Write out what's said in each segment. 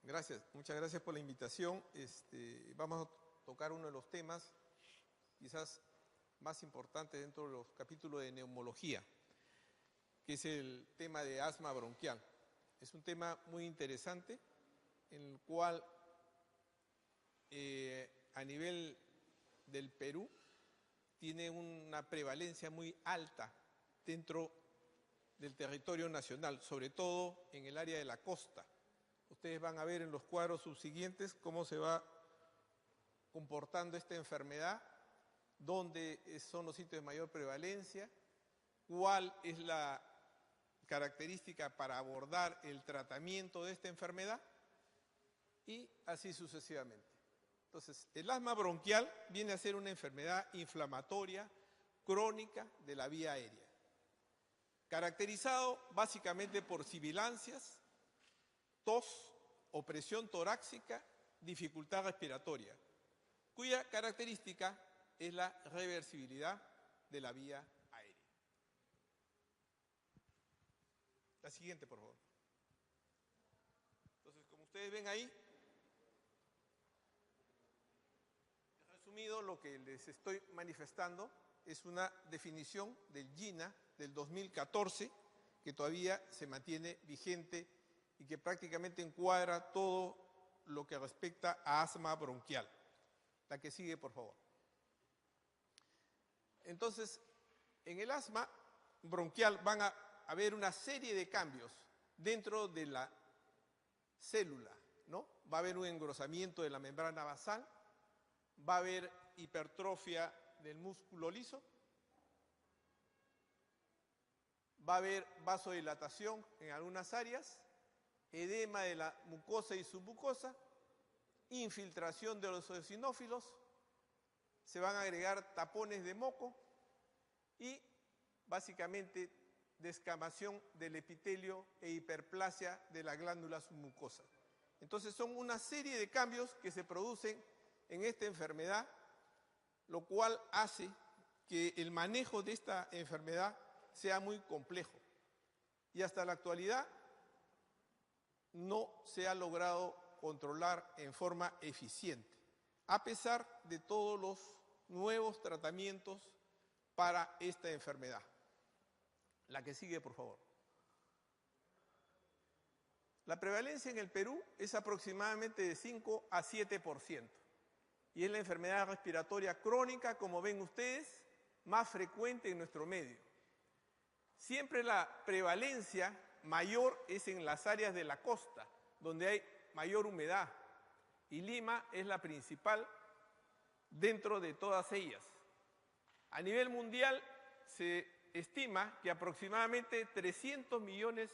Gracias, muchas gracias por la invitación. Vamos a tocar uno de los temas quizás más importantes dentro de los capítulos de neumología, que es el tema de asma bronquial. Es un tema muy interesante en el cual a nivel del Perú tiene una prevalencia muy alta dentro del territorio nacional, sobre todo en el área de la costa. Ustedes van a ver en los cuadros subsiguientes cómo se va comportando esta enfermedad, dónde son los sitios de mayor prevalencia, cuál es la característica para abordar el tratamiento de esta enfermedad y así sucesivamente. Entonces, el asma bronquial viene a ser una enfermedad inflamatoria crónica de la vía aérea, caracterizado básicamente por sibilancias, tos, opresión torácica, dificultad respiratoria, cuya característica es la reversibilidad de la vía aérea. La siguiente, por favor. Entonces, como ustedes ven ahí, resumido, lo que les estoy manifestando es una definición del GINA del 2014 que todavía se mantiene vigente y que prácticamente encuadra todo lo que respecta a asma bronquial. La que sigue, por favor. Entonces, en el asma bronquial van a haber una serie de cambios dentro de la célula, ¿no? Va a haber un engrosamiento de la membrana basal, va a haber hipertrofia del músculo liso, va a haber vasodilatación en algunas áreas, edema de la mucosa y submucosa, infiltración de los eosinófilos, se van a agregar tapones de moco y básicamente descamación del epitelio e hiperplasia de la glándula submucosa. Entonces son una serie de cambios que se producen en esta enfermedad, lo cual hace que el manejo de esta enfermedad sea muy complejo. Y hasta la actualidad no se ha logrado controlar en forma eficiente, a pesar de todos los nuevos tratamientos para esta enfermedad. La que sigue, por favor. La prevalencia en el Perú es aproximadamente de 5 a 7%. Y es la enfermedad respiratoria crónica, como ven ustedes, más frecuente en nuestro medio. Siempre la prevalencia mayor es en las áreas de la costa, donde hay mayor humedad, y Lima es la principal dentro de todas ellas. A nivel mundial se estima que aproximadamente 300 millones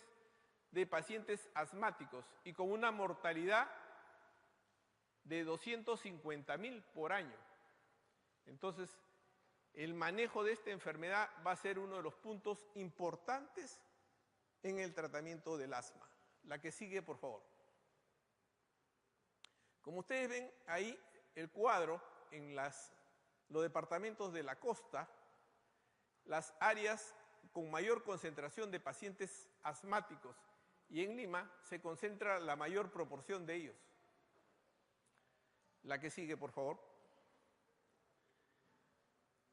de pacientes asmáticos y con una mortalidad de 250.000 por año. Entonces, el manejo de esta enfermedad va a ser uno de los puntos importantes en el tratamiento del asma. La que sigue, por favor. Como ustedes ven ahí, el cuadro en los departamentos de la costa, las áreas con mayor concentración de pacientes asmáticos, y en Lima se concentra la mayor proporción de ellos. La que sigue, por favor.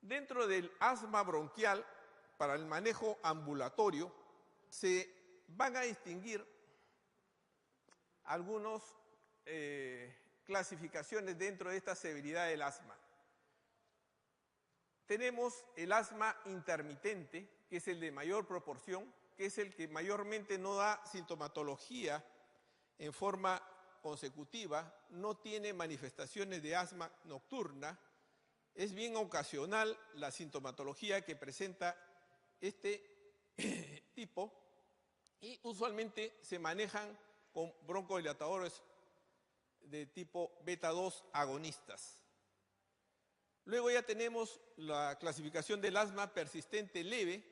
Dentro del asma bronquial, para el manejo ambulatorio, se van a distinguir algunas clasificaciones dentro de esta severidad del asma. Tenemos el asma intermitente, que es el de mayor proporción, que es el que mayormente no da sintomatología en forma consecutiva, no tiene manifestaciones de asma nocturna, es bien ocasional la sintomatología que presenta este tipo y usualmente se manejan con broncodilatadores de tipo beta-2 agonistas. Luego ya tenemos la clasificación del asma persistente leve,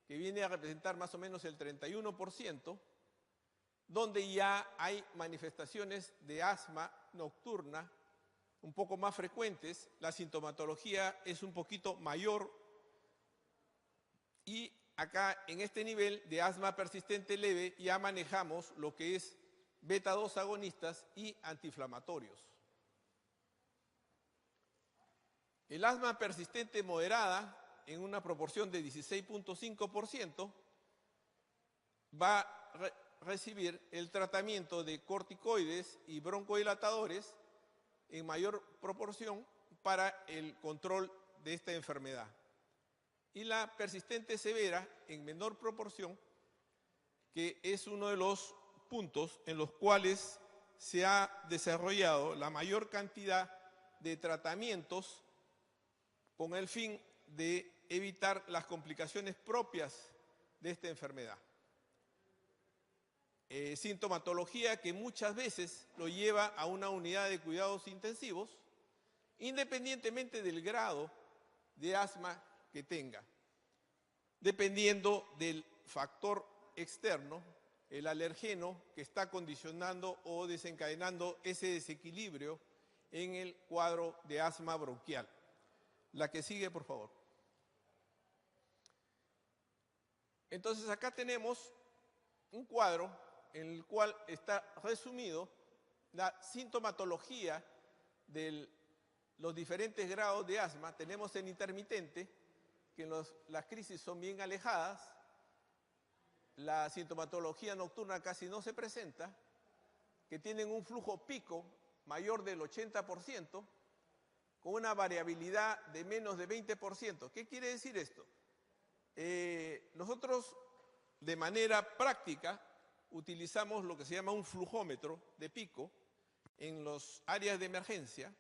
que viene a representar más o menos el 31%, donde ya hay manifestaciones de asma nocturna un poco más frecuentes, la sintomatología es un poquito mayor y acá en este nivel de asma persistente leve ya manejamos lo que es beta-2 agonistas y antiinflamatorios. El asma persistente moderada, en una proporción de 16.5%, va a recibir el tratamiento de corticoides y broncodilatadores en mayor proporción para el control de esta enfermedad. Y la persistente severa en menor proporción, que es uno de los puntos en los cuales se ha desarrollado la mayor cantidad de tratamientos con el fin de evitar las complicaciones propias de esta enfermedad. Sintomatología que muchas veces lo lleva a una unidad de cuidados intensivos, independientemente del grado de asma que tenga, dependiendo del factor externo, el alergeno que está condicionando o desencadenando ese desequilibrio en el cuadro de asma bronquial. La que sigue, por favor. Entonces, acá tenemos un cuadro en el cual está resumido la sintomatología de los diferentes grados de asma. Tenemos el intermitente, que las crisis son bien alejadas, la sintomatología nocturna casi no se presenta, que tienen un flujo pico mayor del 80%, con una variabilidad de menos de 20%. ¿Qué quiere decir esto? Nosotros, de manera práctica, utilizamos lo que se llama un flujómetro de pico en las áreas de emergencia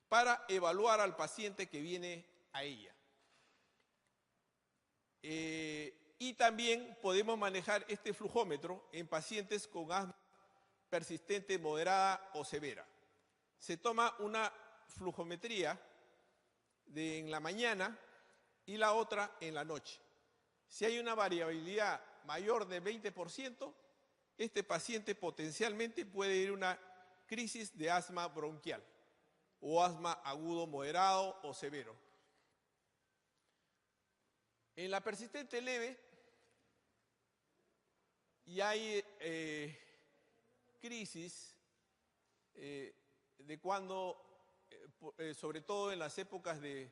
para evaluar al paciente que viene a ella. Y también podemos manejar este flujómetro en pacientes con asma persistente, moderada o severa. Se toma una flujometría en la mañana y la otra en la noche. Si hay una variabilidad mayor de 20%, este paciente potencialmente puede ir a una crisis de asma bronquial o asma agudo moderado o severo. En la persistente leve y hay crisis de cuando, sobre todo en las épocas de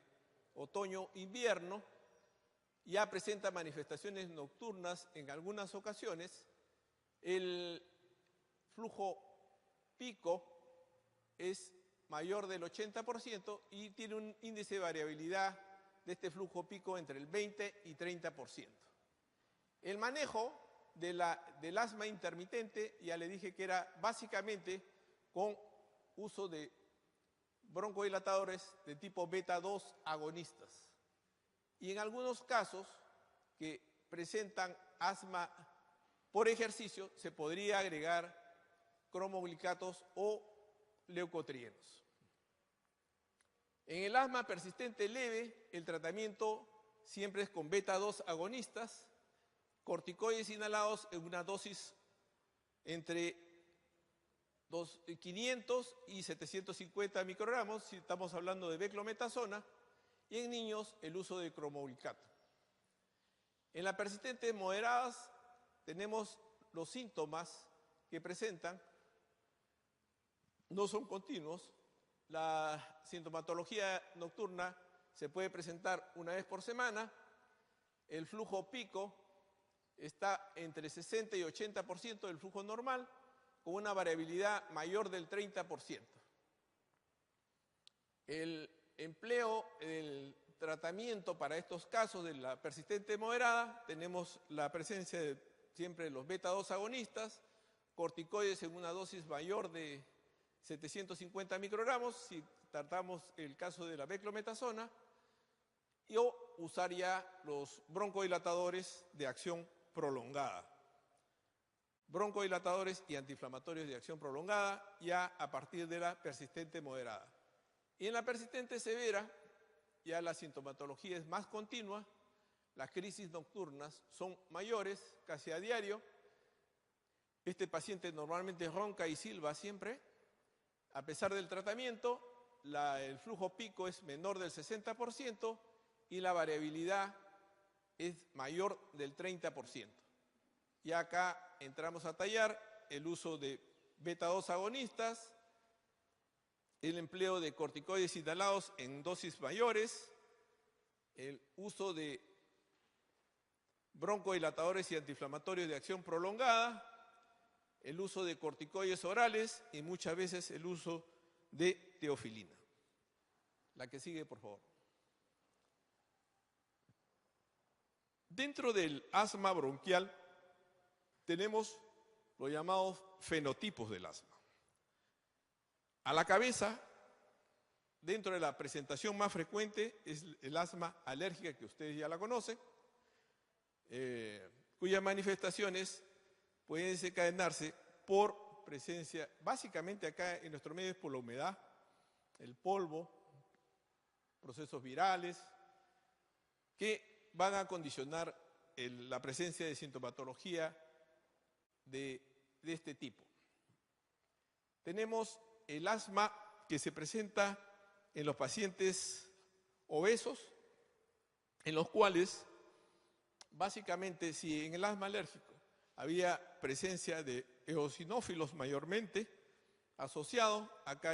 otoño-invierno, ya presenta manifestaciones nocturnas en algunas ocasiones. El flujo pico es mayor del 80% y tiene un índice de variabilidad de este flujo pico entre el 20 y 30%. El manejo del asma intermitente, ya le dije que era básicamente con uso de broncodilatadores de tipo beta-2 agonistas. Y en algunos casos que presentan asma por ejercicio, se podría agregar cromoglicatos o leucotrienos. En el asma persistente leve, el tratamiento siempre es con beta-2 agonistas, corticoides inhalados en una dosis entre 500 y 750 microgramos, si estamos hablando de beclometasona, y en niños el uso de cromoglicato. En la persistente moderadas tenemos los síntomas que presentan, no son continuos. La sintomatología nocturna se puede presentar una vez por semana. El flujo pico está entre 60 y 80% del flujo normal, con una variabilidad mayor del 30%. El empleo del tratamiento para estos casos de la persistente moderada, tenemos la presencia de siempre los beta-2 agonistas, corticoides en una dosis mayor de 750 microgramos, si tratamos el caso de la beclometasona, o usar ya los broncodilatadores de acción prolongada. Broncodilatadores y antiinflamatorios de acción prolongada ya a partir de la persistente moderada. Y en la persistente severa, ya la sintomatología es más continua, las crisis nocturnas son mayores, casi a diario. Este paciente normalmente ronca y silba siempre. A pesar del tratamiento, el flujo pico es menor del 60% y la variabilidad es mayor del 30%. Y acá entramos a tallar el uso de beta-2 agonistas, el empleo de corticoides inhalados en dosis mayores, el uso de broncodilatadores y antiinflamatorios de acción prolongada, el uso de corticoides orales y muchas veces el uso de teofilina. La que sigue, por favor. Dentro del asma bronquial tenemos los llamados fenotipos del asma. A la cabeza, dentro de la presentación más frecuente, es el asma alérgica, que ustedes ya la conocen, cuyas manifestaciones pueden desencadenarse por presencia, básicamente acá en nuestro medio es por la humedad, el polvo, procesos virales, que van a condicionar la presencia de sintomatología de este tipo. Tenemos el asma que se presenta en los pacientes obesos, en los cuales, básicamente, si en el asma alérgico había presencia de eosinófilos mayormente asociado, acá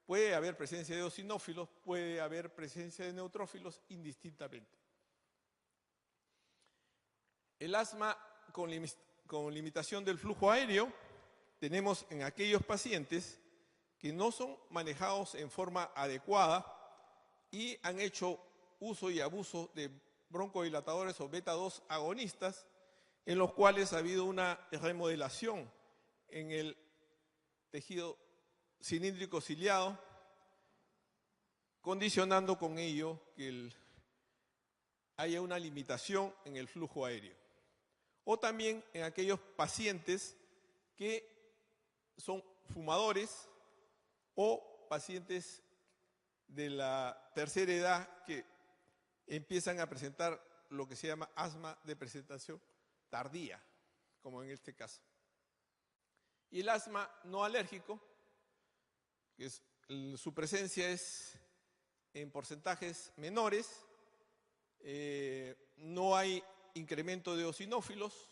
puede haber presencia de eosinófilos, puede haber presencia de neutrófilos indistintamente. El asma con limitación del flujo aéreo tenemos en aquellos pacientes que no son manejados en forma adecuada y han hecho uso y abuso de broncodilatadores o beta-2 agonistas, en los cuales ha habido una remodelación en el tejido cilíndrico ciliado, condicionando con ello que haya una limitación en el flujo aéreo. O también en aquellos pacientes que son fumadores o pacientes de la tercera edad que empiezan a presentar lo que se llama asma de presentación tardía, como en este caso. Y el asma no alérgico, que su presencia es en porcentajes menores, no hay incremento de eosinófilos,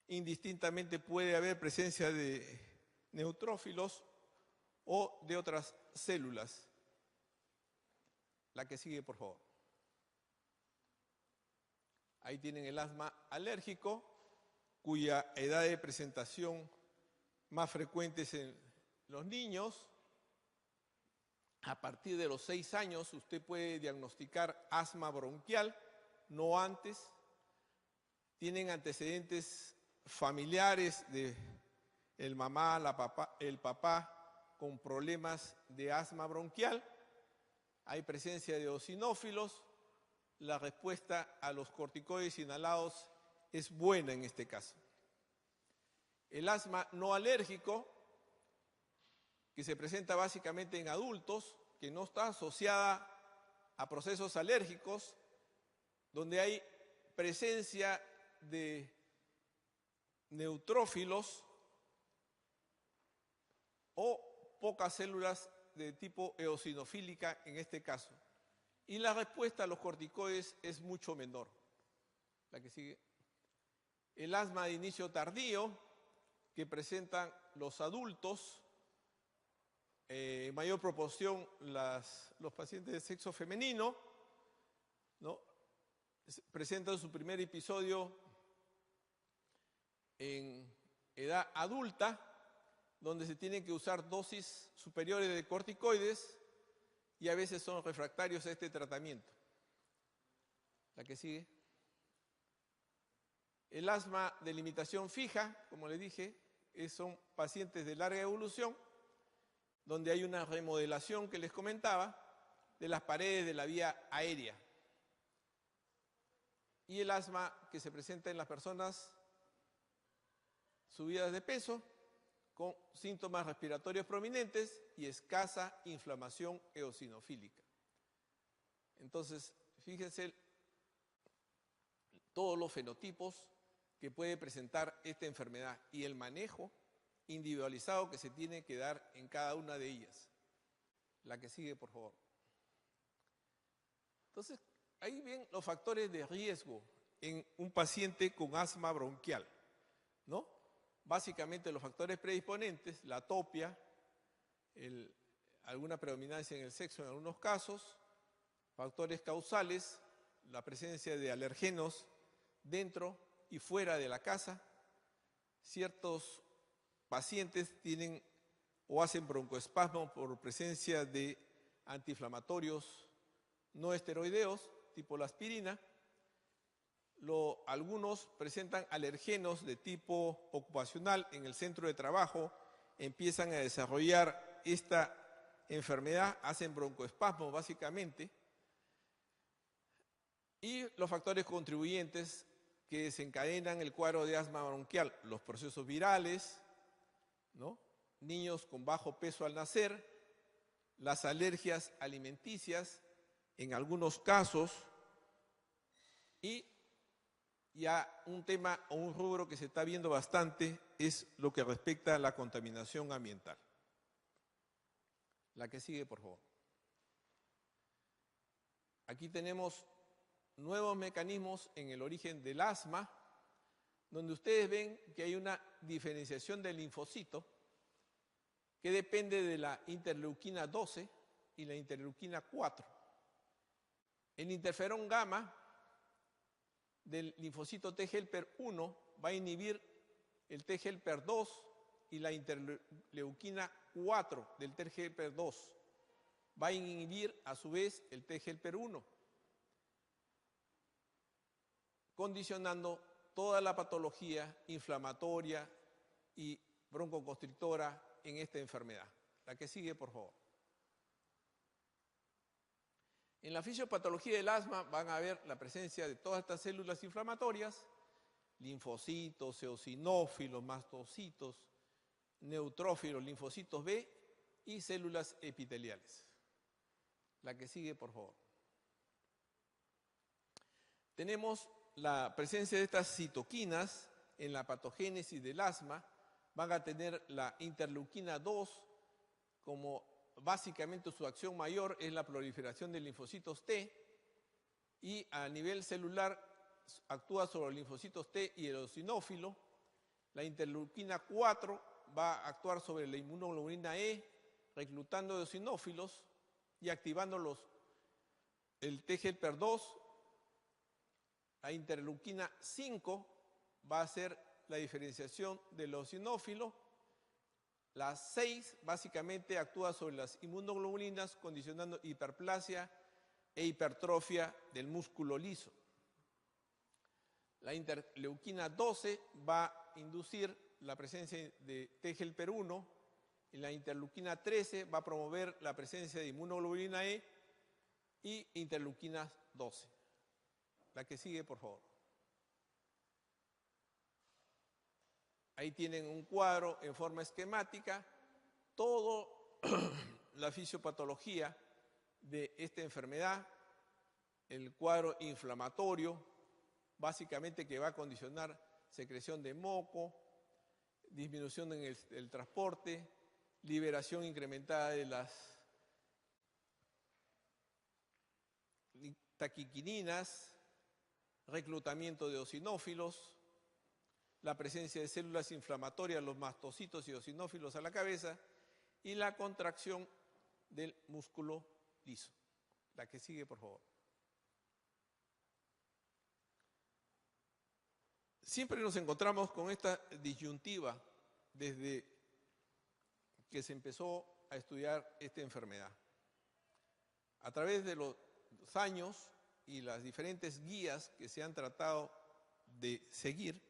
indistintamente puede haber presencia de neutrófilos o de otras células. La que sigue, por favor. Ahí tienen el asma alérgico, cuya edad de presentación más frecuente es en los niños. A partir de los 6 años usted puede diagnosticar asma bronquial, no antes. Tienen antecedentes familiares de el mamá, el papá con problemas de asma bronquial. Hay presencia de eosinófilos. La respuesta a los corticoides inhalados es buena en este caso. El asma no alérgico, que se presenta básicamente en adultos, que no está asociada a procesos alérgicos, donde hay presencia de neutrófilos o pocas células de tipo eosinofílica en este caso. Y la respuesta a los corticoides es mucho menor. La que sigue. El asma de inicio tardío, que presentan los adultos, en mayor proporción los pacientes de sexo femenino, ¿no? Presentan su primer episodio en edad adulta, donde se tienen que usar dosis superiores de corticoides y a veces son refractarios a este tratamiento. La que sigue. El asma de limitación fija, como les dije, son pacientes de larga evolución, donde hay una remodelación que les comentaba de las paredes de la vía aérea. Y el asma que se presenta en las personas subidas de peso, con síntomas respiratorios prominentes y escasa inflamación eosinofílica. Entonces, fíjense todos los fenotipos que puede presentar esta enfermedad y el manejo individualizado que se tiene que dar en cada una de ellas. La que sigue, por favor. Entonces, ahí ven los factores de riesgo en un paciente con asma bronquial, ¿no? básicamente los factores predisponentes, la atopia, alguna predominancia en el sexo en algunos casos, factores causales, la presencia de alergenos dentro y fuera de la casa. Ciertos pacientes tienen o hacen broncoespasmo por presencia de antiinflamatorios no esteroideos, tipo la aspirina. Algunos presentan alergenos de tipo ocupacional en el centro de trabajo, empiezan a desarrollar esta enfermedad, hacen broncoespasmo básicamente. Y los factores contribuyentes que desencadenan el cuadro de asma bronquial, los procesos virales, ¿no? Niños con bajo peso al nacer, las alergias alimenticias en algunos casos, y ya un tema o un rubro que se está viendo bastante es lo que respecta a la contaminación ambiental. La que sigue, por favor. Aquí tenemos nuevos mecanismos en el origen del asma, donde ustedes ven que hay una diferenciación del linfocito que depende de la interleuquina 12 y la interleuquina 4. El interferón gamma del linfocito T helper 1 va a inhibir el T helper 2 y la interleuquina 4 del T helper 2 va a inhibir a su vez el T helper 1, condicionando toda la patología inflamatoria y broncoconstrictora en esta enfermedad. La que sigue, por favor. En la fisiopatología del asma van a ver la presencia de todas estas células inflamatorias, linfocitos, eosinófilos, mastocitos, neutrófilos, linfocitos B y células epiteliales. La que sigue, por favor. Tenemos la presencia de estas citoquinas en la patogénesis del asma. Van a tener la interleuquina 2 como básicamente su acción mayor es la proliferación de linfocitos T, y a nivel celular actúa sobre los linfocitos T y el eosinófilo. La interleuquina 4 va a actuar sobre la inmunoglobulina E, reclutando eosinófilos y activando el T helper 2. La interleuquina 5 va a hacer la diferenciación del eosinófilo. La 6 básicamente actúa sobre las inmunoglobulinas, condicionando hiperplasia e hipertrofia del músculo liso. La interleuquina 12 va a inducir la presencia de T helper 1, y la interleuquina 13 va a promover la presencia de inmunoglobulina E y interleuquina 12. La que sigue, por favor. Ahí tienen un cuadro en forma esquemática, toda la fisiopatología de esta enfermedad, el cuadro inflamatorio, básicamente que va a condicionar secreción de moco, disminución en el transporte, liberación incrementada de las taquiquininas, reclutamiento de eosinófilos, la presencia de células inflamatorias, los mastocitos y eosinófilos a la cabeza, y la contracción del músculo liso. La que sigue, por favor. Siempre nos encontramos con esta disyuntiva desde que se empezó a estudiar esta enfermedad. A través de los años y las diferentes guías que se han tratado de seguir,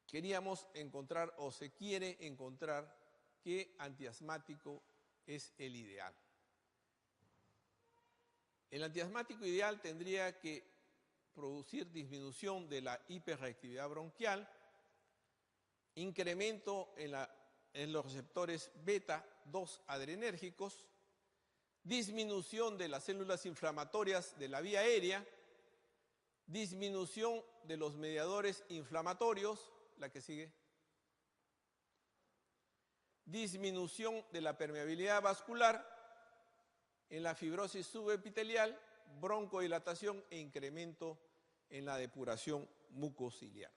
queríamos encontrar, o se quiere encontrar, qué antiasmático es el ideal. El antiasmático ideal tendría que producir disminución de la hiperreactividad bronquial, incremento en los receptores beta 2 adrenérgicos, disminución de las células inflamatorias de la vía aérea, disminución de los mediadores inflamatorios, la que sigue, disminución de la permeabilidad vascular en la fibrosis subepitelial, broncodilatación e incremento en la depuración mucociliar.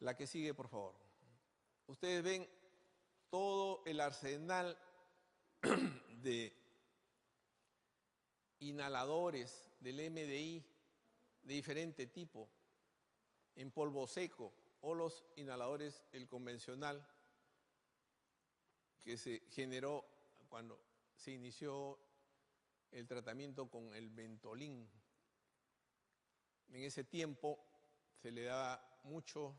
La que sigue, por favor. Ustedes ven todo el arsenal de inhaladores del MDI de diferente tipo, en polvo seco, o los inhaladores, el convencional, que se generó cuando se inició el tratamiento con el Ventolin. En ese tiempo se le daba mucho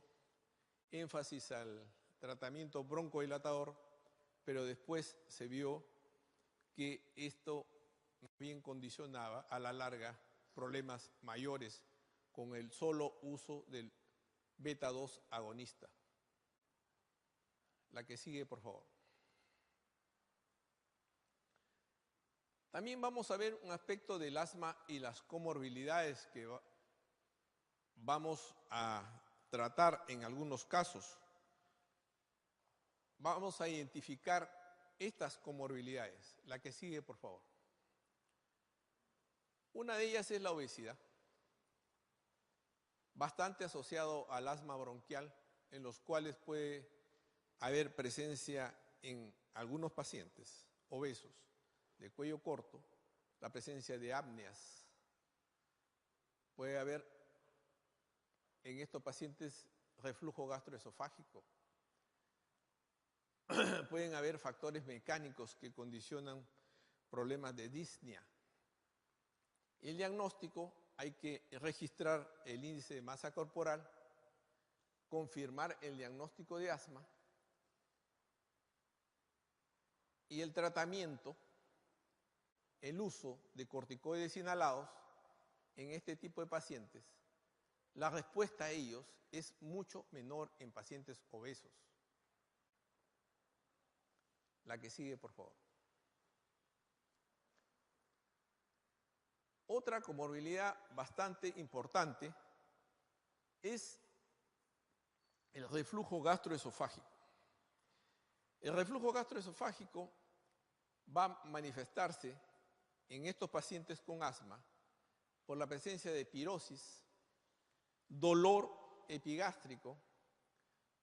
énfasis al tratamiento broncodilatador, pero después se vio que esto bien condicionaba a la larga problemas mayores con el solo uso del beta-2 agonista. La que sigue, por favor. También vamos a ver un aspecto del asma y las comorbilidades que vamos a tratar en algunos casos. Vamos a identificar estas comorbilidades. La que sigue, por favor. Una de ellas es la obesidad, bastante asociado al asma bronquial, en los cuales puede haber presencia en algunos pacientes obesos de cuello corto, la presencia de apneas. Puede haber en estos pacientes reflujo gastroesofágico. Pueden haber factores mecánicos que condicionan problemas de disnea. El diagnóstico, hay que registrar el índice de masa corporal, confirmar el diagnóstico de asma y el tratamiento, el uso de corticoides inhalados en este tipo de pacientes. La respuesta a ellos es mucho menor en pacientes obesos. La que sigue, por favor. Otra comorbilidad bastante importante es el reflujo gastroesofágico. El reflujo gastroesofágico va a manifestarse en estos pacientes con asma por la presencia de pirosis, dolor epigástrico,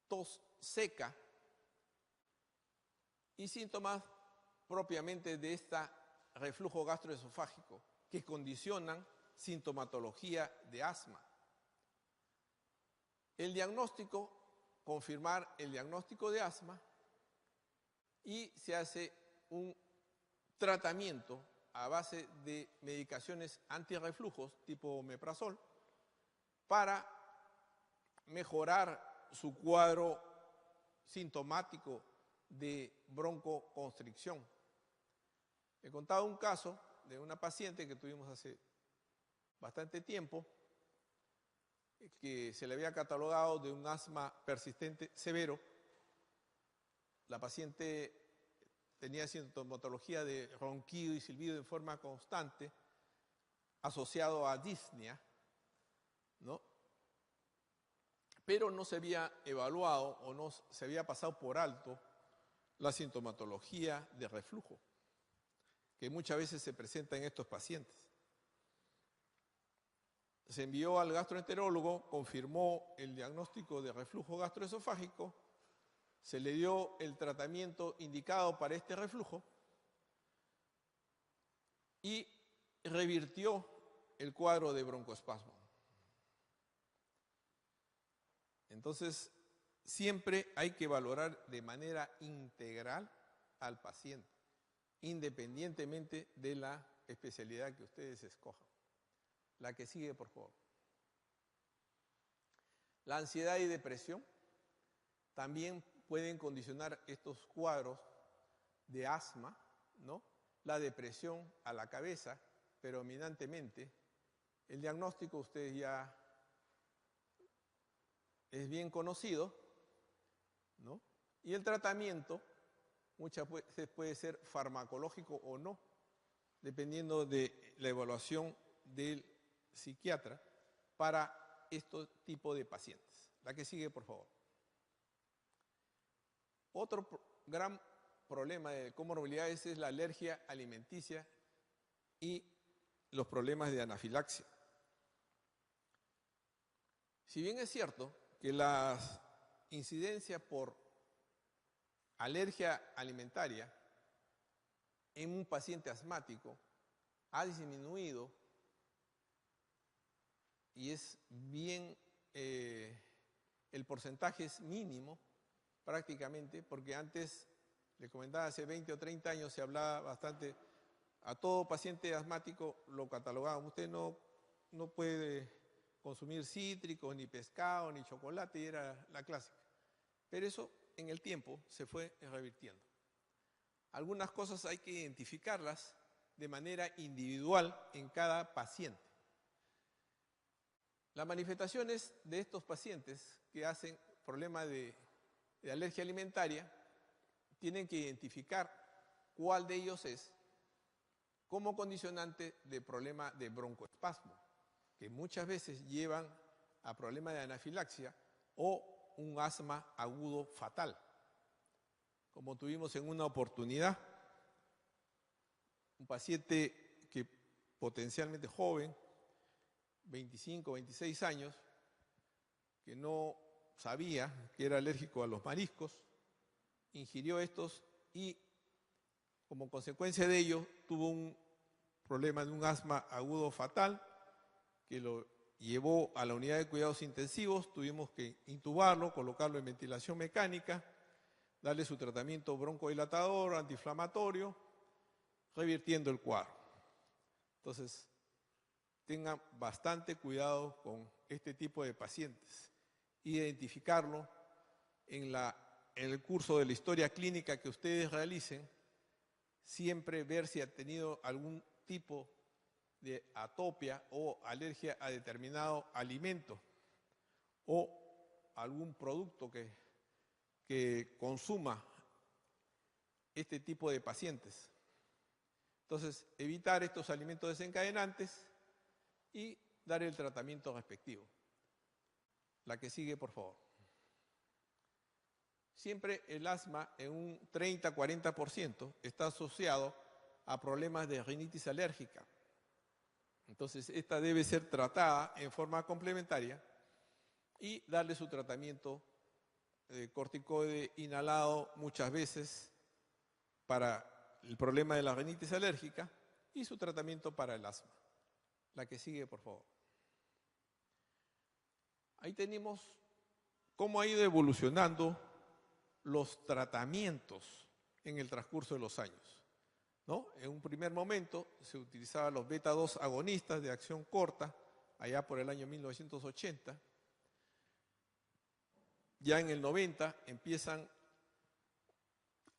tos seca y síntomas propiamente de este reflujo gastroesofágico que condicionan sintomatología de asma. El diagnóstico, confirmar el diagnóstico de asma y se hace un tratamiento a base de medicaciones antirreflujos tipo omeprazol para mejorar su cuadro sintomático de broncoconstricción. He contado un caso de una paciente que tuvimos hace bastante tiempo, que se le había catalogado de un asma persistente severo. La paciente tenía sintomatología de ronquido y silbido en forma constante, asociado a disnea, ¿no? Pero no se había evaluado o no se había pasado por alto la sintomatología de reflujo, que muchas veces se presenta en estos pacientes. Se envió al gastroenterólogo, confirmó el diagnóstico de reflujo gastroesofágico, se le dio el tratamiento indicado para este reflujo y revirtió el cuadro de broncoespasmo. Entonces, siempre hay que valorar de manera integral al paciente, independientemente de la especialidad que ustedes escojan. La que sigue, por favor. La ansiedad y depresión también pueden condicionar estos cuadros de asma, ¿no? La depresión a la cabeza, predominantemente. El diagnóstico, ustedes ya es bien conocido, ¿no? Y el tratamiento muchas veces puede ser farmacológico o no, dependiendo de la evaluación del psiquiatra para este tipo de pacientes. La que sigue, por favor. Otro gran problema de comorbilidades es la alergia alimenticia y los problemas de anafilaxia. Si bien es cierto que la incidencia por alergia alimentaria en un paciente asmático ha disminuido y es bien, el porcentaje es mínimo prácticamente, porque antes, le comentaba, hace 20 o 30 años se hablaba bastante, a todo paciente asmático lo catalogaban, usted no puede consumir cítricos, ni pescado, ni chocolate, y era la clásica. Pero eso en el tiempo se fue revirtiendo. Algunas cosas hay que identificarlas de manera individual en cada paciente. Las manifestaciones de estos pacientes que hacen problemas de alergia alimentaria tienen que identificar cuál de ellos es como condicionante de problema de broncoespasmo, que muchas veces llevan a problemas de anafilaxia o un asma agudo fatal, como tuvimos en una oportunidad, un paciente que potencialmente joven, 25, 26 años, que no sabía que era alérgico a los mariscos, ingirió estos y como consecuencia de ello tuvo un problema de un asma agudo fatal que lo llevó a la unidad de cuidados intensivos. Tuvimos que intubarlo, colocarlo en ventilación mecánica, darle su tratamiento broncodilatador, antiinflamatorio, revirtiendo el cuadro. Entonces, tengan bastante cuidado con este tipo de pacientes. Identificarlo en el curso de la historia clínica que ustedes realicen, siempre ver si ha tenido algún tipo de atopia o alergia a determinado alimento o algún producto que consuma este tipo de pacientes. Entonces, evitar estos alimentos desencadenantes y dar el tratamiento respectivo. La que sigue, por favor. Siempre el asma en un 30-40% está asociado a problemas de rinitis alérgica. Entonces, esta debe ser tratada en forma complementaria y darle su tratamiento de corticoide inhalado muchas veces para el problema de la rinitis alérgica y su tratamiento para el asma. La que sigue, por favor. Ahí tenemos cómo ha ido evolucionando los tratamientos en el transcurso de los años, ¿no? En un primer momento se utilizaban los beta-2 agonistas de acción corta, allá por el año 1980. Ya en el 90 empiezan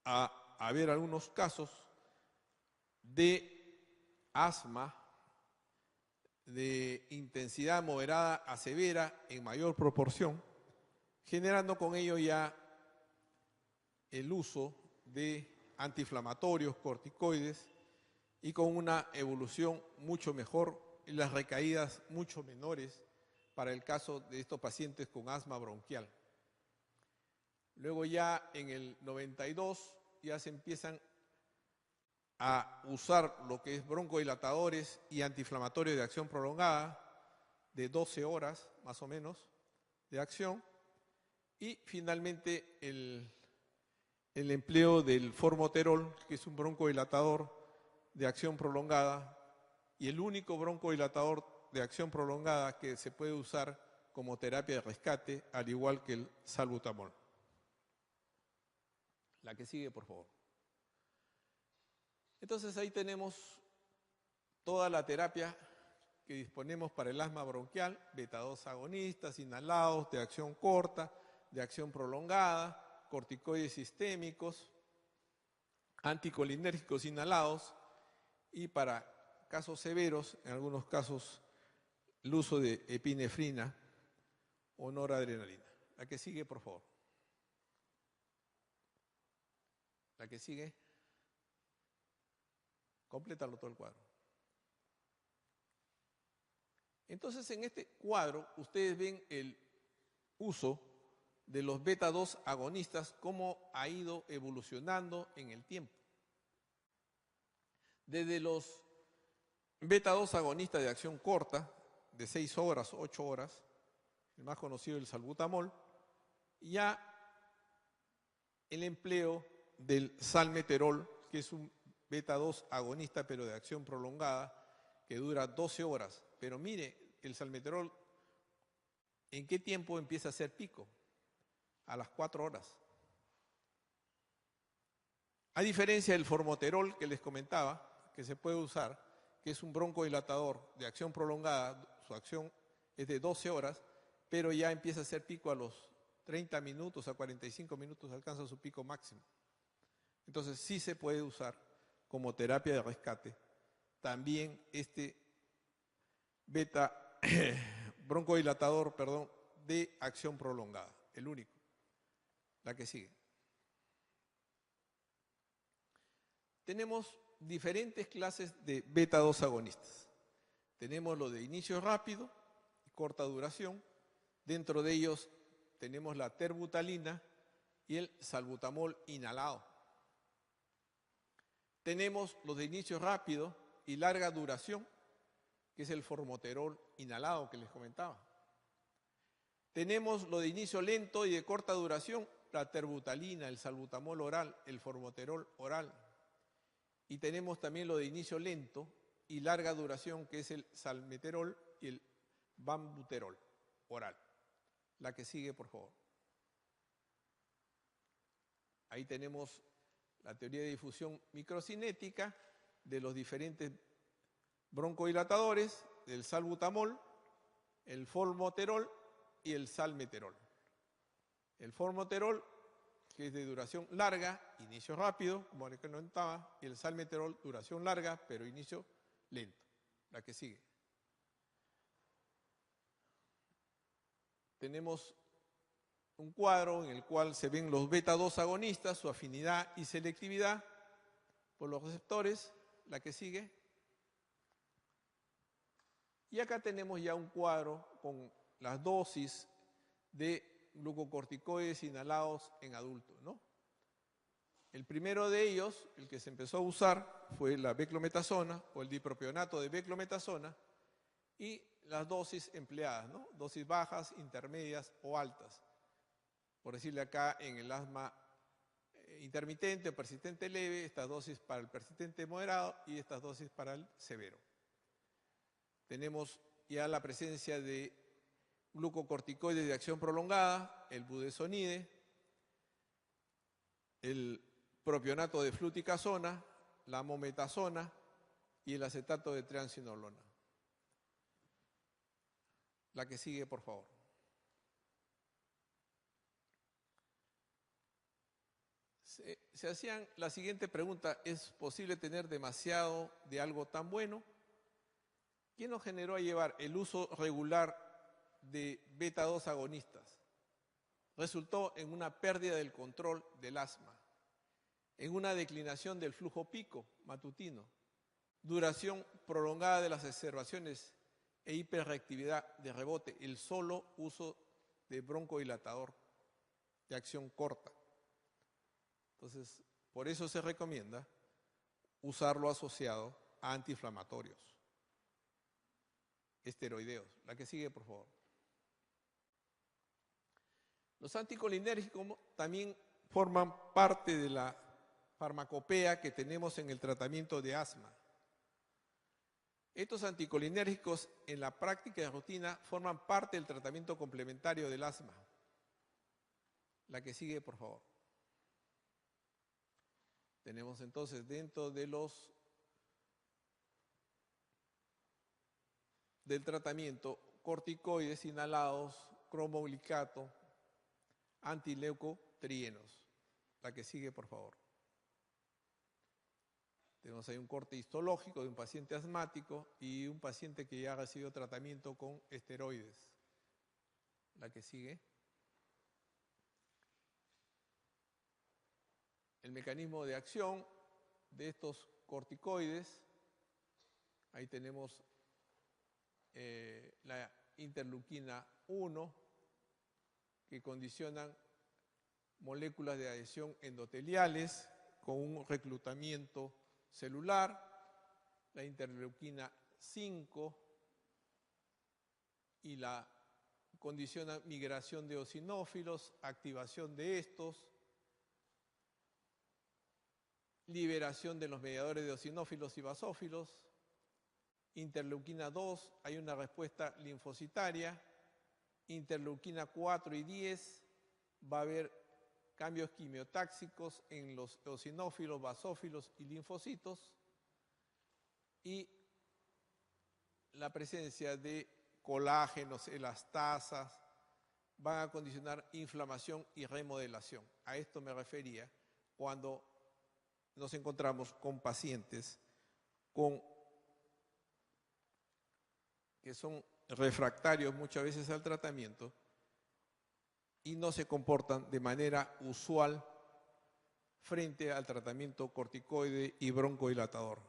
a haber algunos casos de asma de intensidad moderada a severa en mayor proporción, generando con ello ya el uso de antiinflamatorios, corticoides, y con una evolución mucho mejor y las recaídas mucho menores para el caso de estos pacientes con asma bronquial. Luego ya en el 92 ya se empiezan a usar lo que es broncodilatadores y antiinflamatorios de acción prolongada, de 12 horas más o menos de acción, y finalmente el empleo del formoterol, que es un broncodilatador de acción prolongada y el único broncodilatador de acción prolongada que se puede usar como terapia de rescate, al igual que el salbutamol. La que sigue, por favor. Entonces ahí tenemos toda la terapia que disponemos para el asma bronquial, beta-2 agonistas, inhalados, de acción corta, de acción prolongada, corticoides sistémicos, anticolinérgicos inhalados y para casos severos, en algunos casos, el uso de epinefrina o noradrenalina. La que sigue, por favor. La que sigue. Complétalo todo el cuadro. Entonces, en este cuadro, ustedes ven el uso de los beta-2 agonistas, cómo ha ido evolucionando en el tiempo. Desde los beta-2 agonistas de acción corta, de 6 horas, 8 horas, el más conocido el salbutamol, y ya el empleo del salmeterol, que es un beta-2 agonista pero de acción prolongada, que dura 12 horas. Pero mire, el salmeterol, ¿en qué tiempo empieza a hacer pico? A las 4 horas. A diferencia del formoterol que les comentaba, que se puede usar, que es un broncodilatador de acción prolongada, su acción es de 12 horas, pero ya empieza a hacer pico a los 30 minutos, a 45 minutos alcanza su pico máximo. Entonces sí se puede usar como terapia de rescate también este broncodilatador, de acción prolongada, el único. La que sigue. Tenemos diferentes clases de beta-2 agonistas. Tenemos lo de inicio rápido y corta duración. Dentro de ellos tenemos la terbutalina y el salbutamol inhalado. Tenemos los de inicio rápido y larga duración, que es el formoterol inhalado que les comentaba. Tenemos lo de inicio lento y de corta duración, la terbutalina, el salbutamol oral, el formoterol oral. Y tenemos también lo de inicio lento y larga duración, que es el salmeterol y el bambuterol oral. La que sigue, por favor. Ahí tenemos la teoría de difusión microcinética de los diferentes broncodilatadores, del salbutamol, el formoterol y el salmeterol. El formoterol, que es de duración larga, inicio rápido, como les comentaba, y el salmeterol, duración larga, pero inicio lento. La que sigue. Tenemos un cuadro en el cual se ven los beta-2 agonistas, su afinidad y selectividad por los receptores. La que sigue. Y acá tenemos ya un cuadro con las dosis de glucocorticoides inhalados en adultos, ¿no? El primero de ellos, el que se empezó a usar, fue la beclometasona o el dipropionato de beclometasona y las dosis empleadas, ¿no? Dosis bajas, intermedias o altas. Por decirle acá, en el asma intermitente o persistente leve, estas dosis para el persistente moderado y estas dosis para el severo. Tenemos ya la presencia de glucocorticoides de acción prolongada, el budesonide, el propionato de fluticasona, la mometasona y el acetato de triamcinolona. La que sigue, por favor. Se hacían la siguiente pregunta: ¿es posible tener demasiado de algo tan bueno? ¿Qué nos generó a llevar el uso regular de beta-2 agonistas? Resultó en una pérdida del control del asma, en una declinación del flujo pico matutino, duración prolongada de las exacerbaciones e hiperreactividad de rebote, el solo uso de broncodilatador de acción corta. Entonces, por eso se recomienda usarlo asociado a antiinflamatorios, esteroideos. La que sigue, por favor. Los anticolinérgicos también forman parte de la farmacopea que tenemos en el tratamiento de asma. Estos anticolinérgicos en la práctica de rutina forman parte del tratamiento complementario del asma. La que sigue, por favor. Tenemos entonces dentro de del tratamiento corticoides inhalados, cromoglicato, antileucotrienos. La que sigue, por favor. Tenemos ahí un corte histológico de un paciente asmático y un paciente que ya ha recibido tratamiento con esteroides. La que sigue. El mecanismo de acción de estos corticoides. Ahí tenemos la interleuquina 1, que condicionan moléculas de adhesión endoteliales con un reclutamiento celular, la interleuquina 5 y la condiciona migración de eosinófilos, activación de estos, liberación de los mediadores de eosinófilos y basófilos, interleuquina 2, hay una respuesta linfocitaria, interleuquina 4 y 10, va a haber cambios quimiotáxicos en los eosinófilos, basófilos y linfocitos, y la presencia de colágenos, elastasas, van a condicionar inflamación y remodelación. A esto me refería cuando nos encontramos con pacientes que son refractarios muchas veces al tratamiento y no se comportan de manera usual frente al tratamiento corticoide y broncodilatador.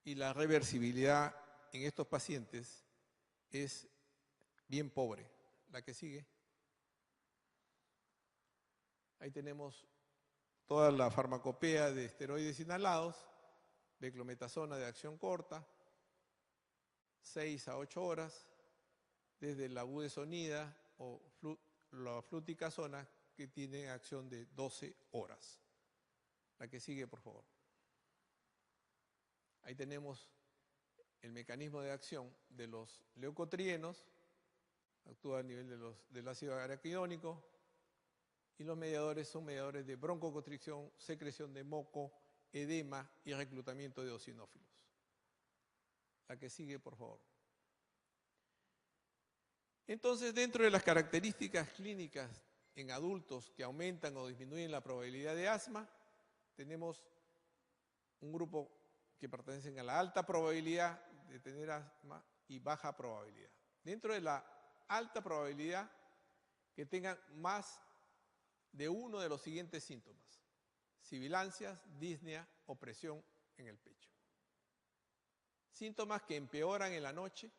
Y la reversibilidad en estos pacientes es bien pobre. La que sigue. Ahí tenemos toda la farmacopea de esteroides inhalados, beclometasona de acción corta, 6 a 8 horas, desde la budesonida o la fluticasona, que tiene acción de 12 horas. La que sigue, por favor. Ahí tenemos el mecanismo de acción de los leucotrienos, actúa a nivel del ácido araquidónico, y los mediadores son mediadores de broncoconstricción, secreción de moco, edema y reclutamiento de eosinófilos. La que sigue, por favor. Entonces, dentro de las características clínicas en adultos que aumentan o disminuyen la probabilidad de asma, tenemos un grupo que pertenecen a la alta probabilidad de tener asma y baja probabilidad. Dentro de la alta probabilidad, que tengan más de uno de los siguientes síntomas: sibilancias, disnea, opresión en el pecho. Síntomas que empeoran en la noche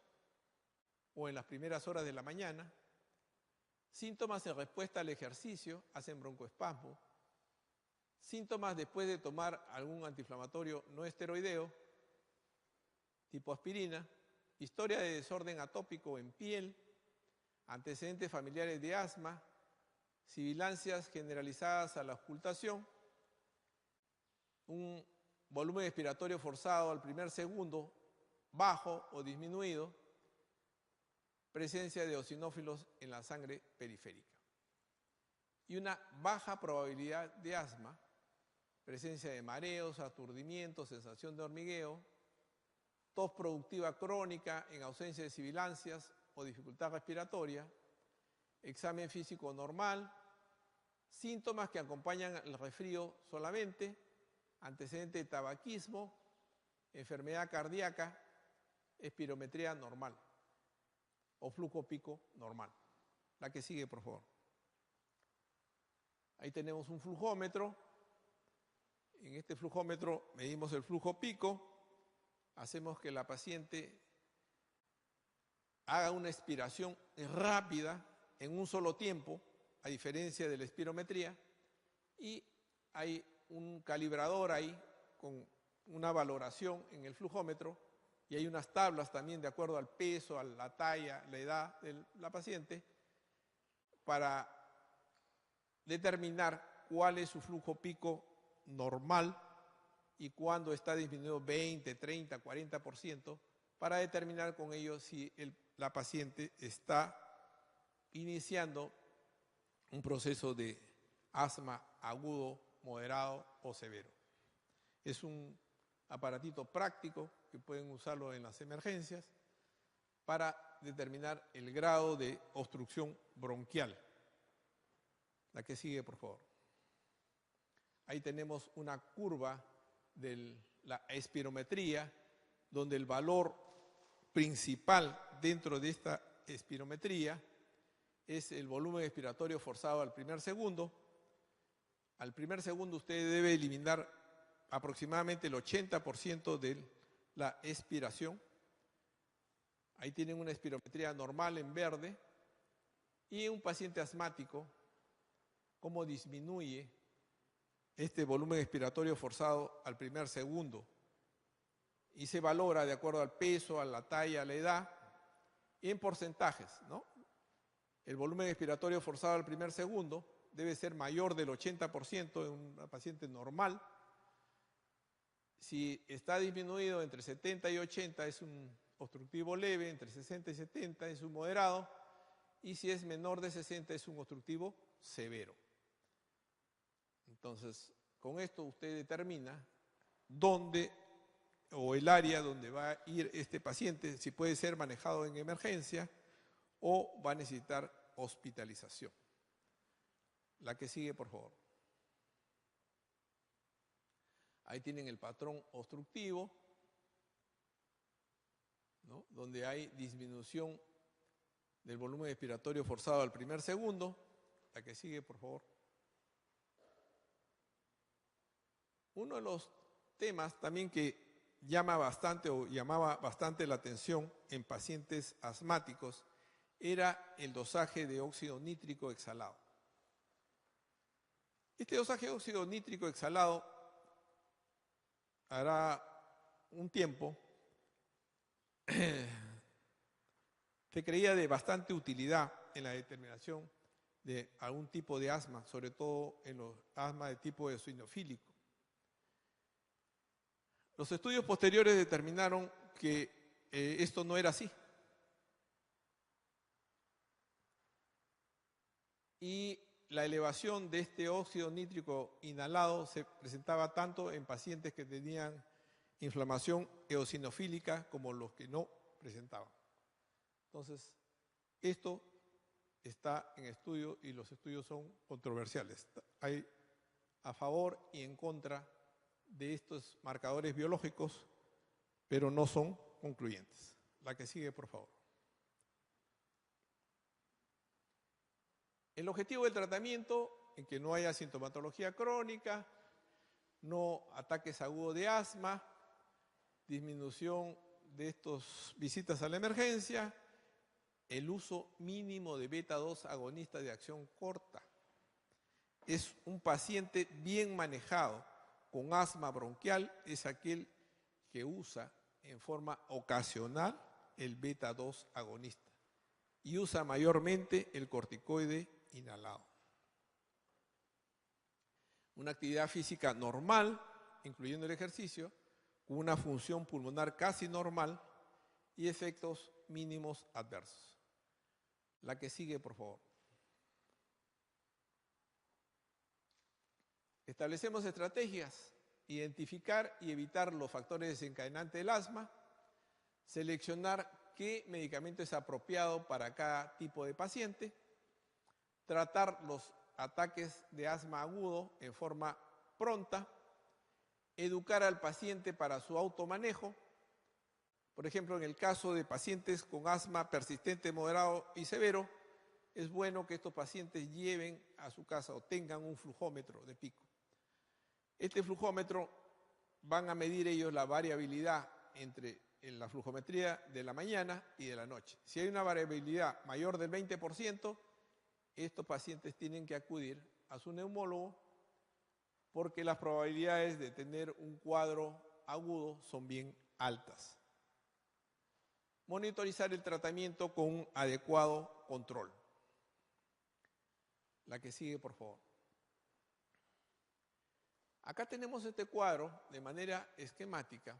o en las primeras horas de la mañana. Síntomas en respuesta al ejercicio, hacen broncoespasmo. Síntomas después de tomar algún antiinflamatorio no esteroideo, tipo aspirina. Historia de desorden atópico en piel, antecedentes familiares de asma, sibilancias generalizadas a la auscultación, un volumen expiratorio forzado al primer segundo, bajo o disminuido, presencia de eosinófilos en la sangre periférica. Y una baja probabilidad de asma, presencia de mareos, aturdimiento, sensación de hormigueo, tos productiva crónica en ausencia de sibilancias o dificultad respiratoria, examen físico normal, síntomas que acompañan el resfrío solamente, antecedente de tabaquismo, enfermedad cardíaca, espirometría normal o flujo pico normal. La que sigue, por favor. Ahí tenemos un flujómetro. En este flujómetro medimos el flujo pico, hacemos que la paciente haga una expiración rápida en un solo tiempo, a diferencia de la espirometría, y hay un calibrador ahí con una valoración en el flujómetro, y hay unas tablas también de acuerdo al peso, a la talla, la edad de la paciente, para determinar cuál es su flujo pico normal y cuándo está disminuido 20, 30, 40%, para determinar con ello si la paciente está iniciando un proceso de asma agudo, moderado o severo. Es un aparatito práctico que pueden usarlo en las emergencias para determinar el grado de obstrucción bronquial. La que sigue, por favor. Ahí tenemos una curva de la espirometría, donde el valor principal dentro de esta espirometría es el volumen expiratorio forzado al primer segundo. Al primer segundo usted debe eliminar aproximadamente el 80% de la expiración. Ahí tienen una espirometría normal en verde. Y un paciente asmático, cómo disminuye este volumen expiratorio forzado al primer segundo. Y se valora de acuerdo al peso, a la talla, a la edad, y en porcentajes, ¿no? El volumen expiratorio forzado al primer segundo debe ser mayor del 80% en una paciente normal. Si está disminuido entre 70 y 80 es un obstructivo leve, entre 60 y 70 es un moderado, y si es menor de 60 es un obstructivo severo. Entonces, con esto usted determina dónde o el área donde va a ir este paciente, si puede ser manejado en emergencia o va a necesitar hospitalización. La que sigue, por favor. Ahí tienen el patrón obstructivo, ¿no?, donde hay disminución del volumen expiratorio forzado al primer segundo. La que sigue, por favor. Uno de los temas también que llama bastante o llamaba bastante la atención en pacientes asmáticos era el dosaje de óxido nítrico exhalado. Este dosaje de óxido nítrico exhalado hará un tiempo se creía de bastante utilidad en la determinación de algún tipo de asma, sobre todo en los asmas de tipo eosinofílico. Los estudios posteriores determinaron que esto no era así. Y la elevación de este óxido nítrico inhalado se presentaba tanto en pacientes que tenían inflamación eosinofílica como los que no presentaban. Entonces, esto está en estudio y los estudios son controversiales. Hay a favor y en contra de estos marcadores biológicos, pero no son concluyentes. La que sigue, por favor. El objetivo del tratamiento, en que no haya sintomatología crónica, no ataques agudos de asma, disminución de estas visitas a la emergencia, el uso mínimo de beta-2 agonista de acción corta. Es un paciente bien manejado con asma bronquial, es aquel que usa en forma ocasional el beta-2 agonista y usa mayormente el corticoide inhalado. Una actividad física normal, incluyendo el ejercicio, con una función pulmonar casi normal y efectos mínimos adversos. La que sigue, por favor. Establecemos estrategias: identificar y evitar los factores desencadenantes del asma, seleccionar qué medicamento es apropiado para cada tipo de paciente, tratar los ataques de asma agudo en forma pronta, educar al paciente para su automanejo. Por ejemplo, en el caso de pacientes con asma persistente, moderado y severo, es bueno que estos pacientes lleven a su casa o tengan un flujómetro de pico. Este flujómetro van a medir ellos la variabilidad entre la flujometría de la mañana y de la noche. Si hay una variabilidad mayor del 20%, estos pacientes tienen que acudir a su neumólogo porque las probabilidades de tener un cuadro agudo son bien altas. Monitorizar el tratamiento con un adecuado control. La que sigue, por favor. Acá tenemos este cuadro de manera esquemática,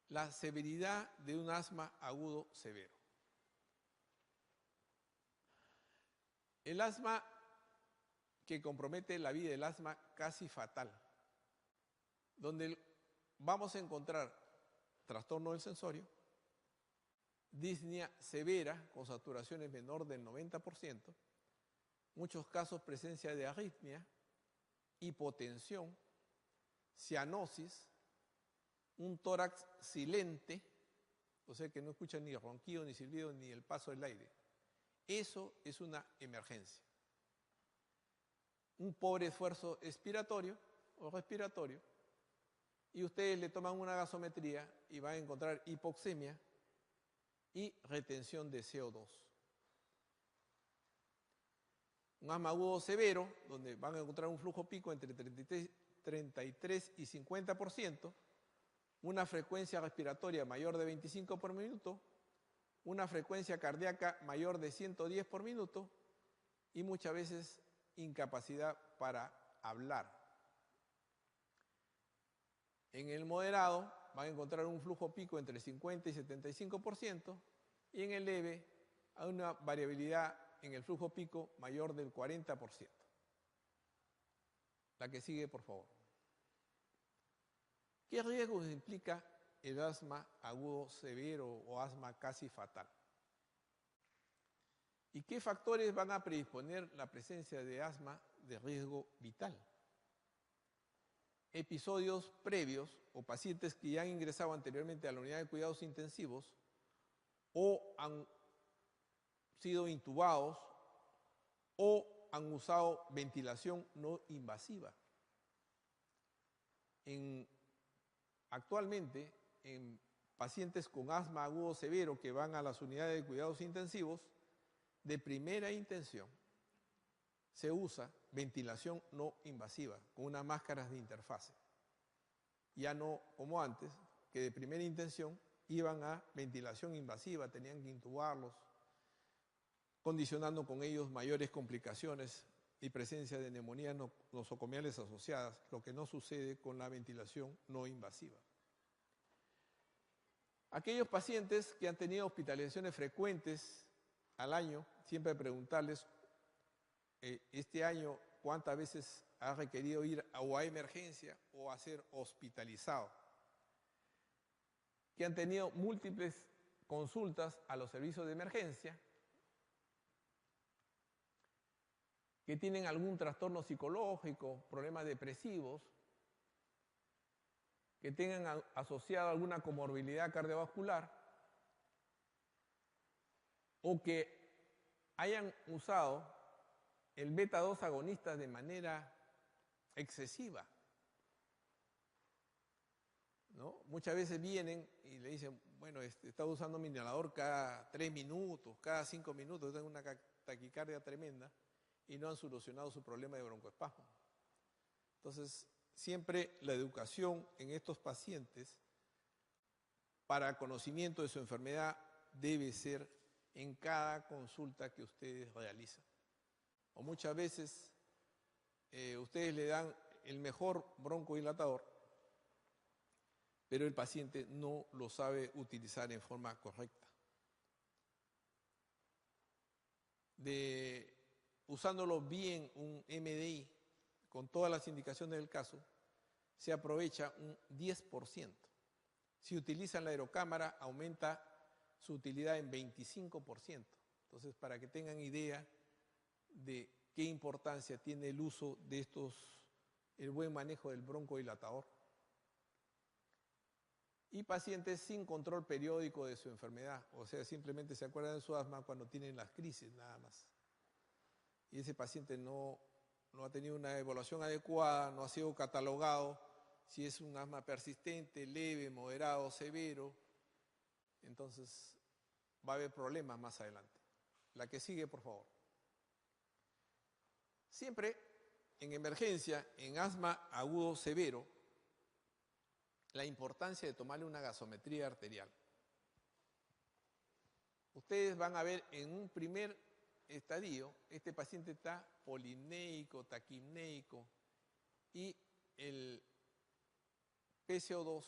la severidad de un asma agudo severo. El asma que compromete la vida, el asma casi fatal, donde vamos a encontrar trastorno del sensorio, disnea severa con saturaciones menor del 90%, muchos casos presencia de arritmia, hipotensión, cianosis, un tórax silente, o sea que no escucha ni ronquido, ni silbido, ni el paso del aire. Eso es una emergencia. Un pobre esfuerzo expiratorio o respiratorio, y ustedes le toman una gasometría y van a encontrar hipoxemia y retención de CO2. Un asma agudo severo, donde van a encontrar un flujo pico entre 33 y 50%, una frecuencia respiratoria mayor de 25 por minuto, una frecuencia cardíaca mayor de 110 por minuto y muchas veces incapacidad para hablar. En el moderado van a encontrar un flujo pico entre 50 y 75%, y en el leve hay una variabilidad en el flujo pico mayor del 40%. La que sigue, por favor. ¿Qué riesgos implica el asma agudo severo o asma casi fatal? ¿Y qué factores van a predisponer la presencia de asma de riesgo vital? Episodios previos o pacientes que ya han ingresado anteriormente a la unidad de cuidados intensivos o han sido intubados o han usado ventilación no invasiva. Actualmente, en pacientes con asma agudo severo que van a las unidades de cuidados intensivos, de primera intención se usa ventilación no invasiva con unas máscaras de interfase. Ya no como antes, que de primera intención iban a ventilación invasiva, tenían que intubarlos, condicionando con ellos mayores complicaciones y presencia de neumonías nosocomiales asociadas, lo que no sucede con la ventilación no invasiva. Aquellos pacientes que han tenido hospitalizaciones frecuentes al año, siempre preguntarles, este año, ¿cuántas veces ha requerido ir o a emergencia o a ser hospitalizado? Que han tenido múltiples consultas a los servicios de emergencia, que tienen algún trastorno psicológico, problemas depresivos, que tengan asociado alguna comorbilidad cardiovascular, o que hayan usado el beta-2 agonista de manera excesiva, ¿no? Muchas veces vienen y le dicen, bueno, está usando mi inhalador cada 3 minutos, cada 5 minutos, tengo una taquicardia tremenda, y no han solucionado su problema de broncoespasmo. Entonces, siempre la educación en estos pacientes para conocimiento de su enfermedad debe ser en cada consulta que ustedes realizan. O muchas veces ustedes le dan el mejor broncodilatador, pero el paciente no lo sabe utilizar en forma correcta. Usándolo bien un MDI, con todas las indicaciones del caso, se aprovecha un 10%. Si utilizan la aerocámara, aumenta su utilidad en 25%. Entonces, para que tengan idea de qué importancia tiene el uso de el buen manejo del broncodilatador. Y pacientes sin control periódico de su enfermedad, o sea, simplemente se acuerdan de su asma cuando tienen las crisis, nada más. Y ese paciente no ha tenido una evaluación adecuada, no ha sido catalogado si es un asma persistente, leve, moderado, severo, entonces va a haber problemas más adelante. La que sigue, por favor. Siempre en emergencia, en asma agudo severo, la importancia de tomarle una gasometría arterial. Ustedes van a ver en un primer estadio, este paciente está polimnéico, taquimnéico, y el PCO2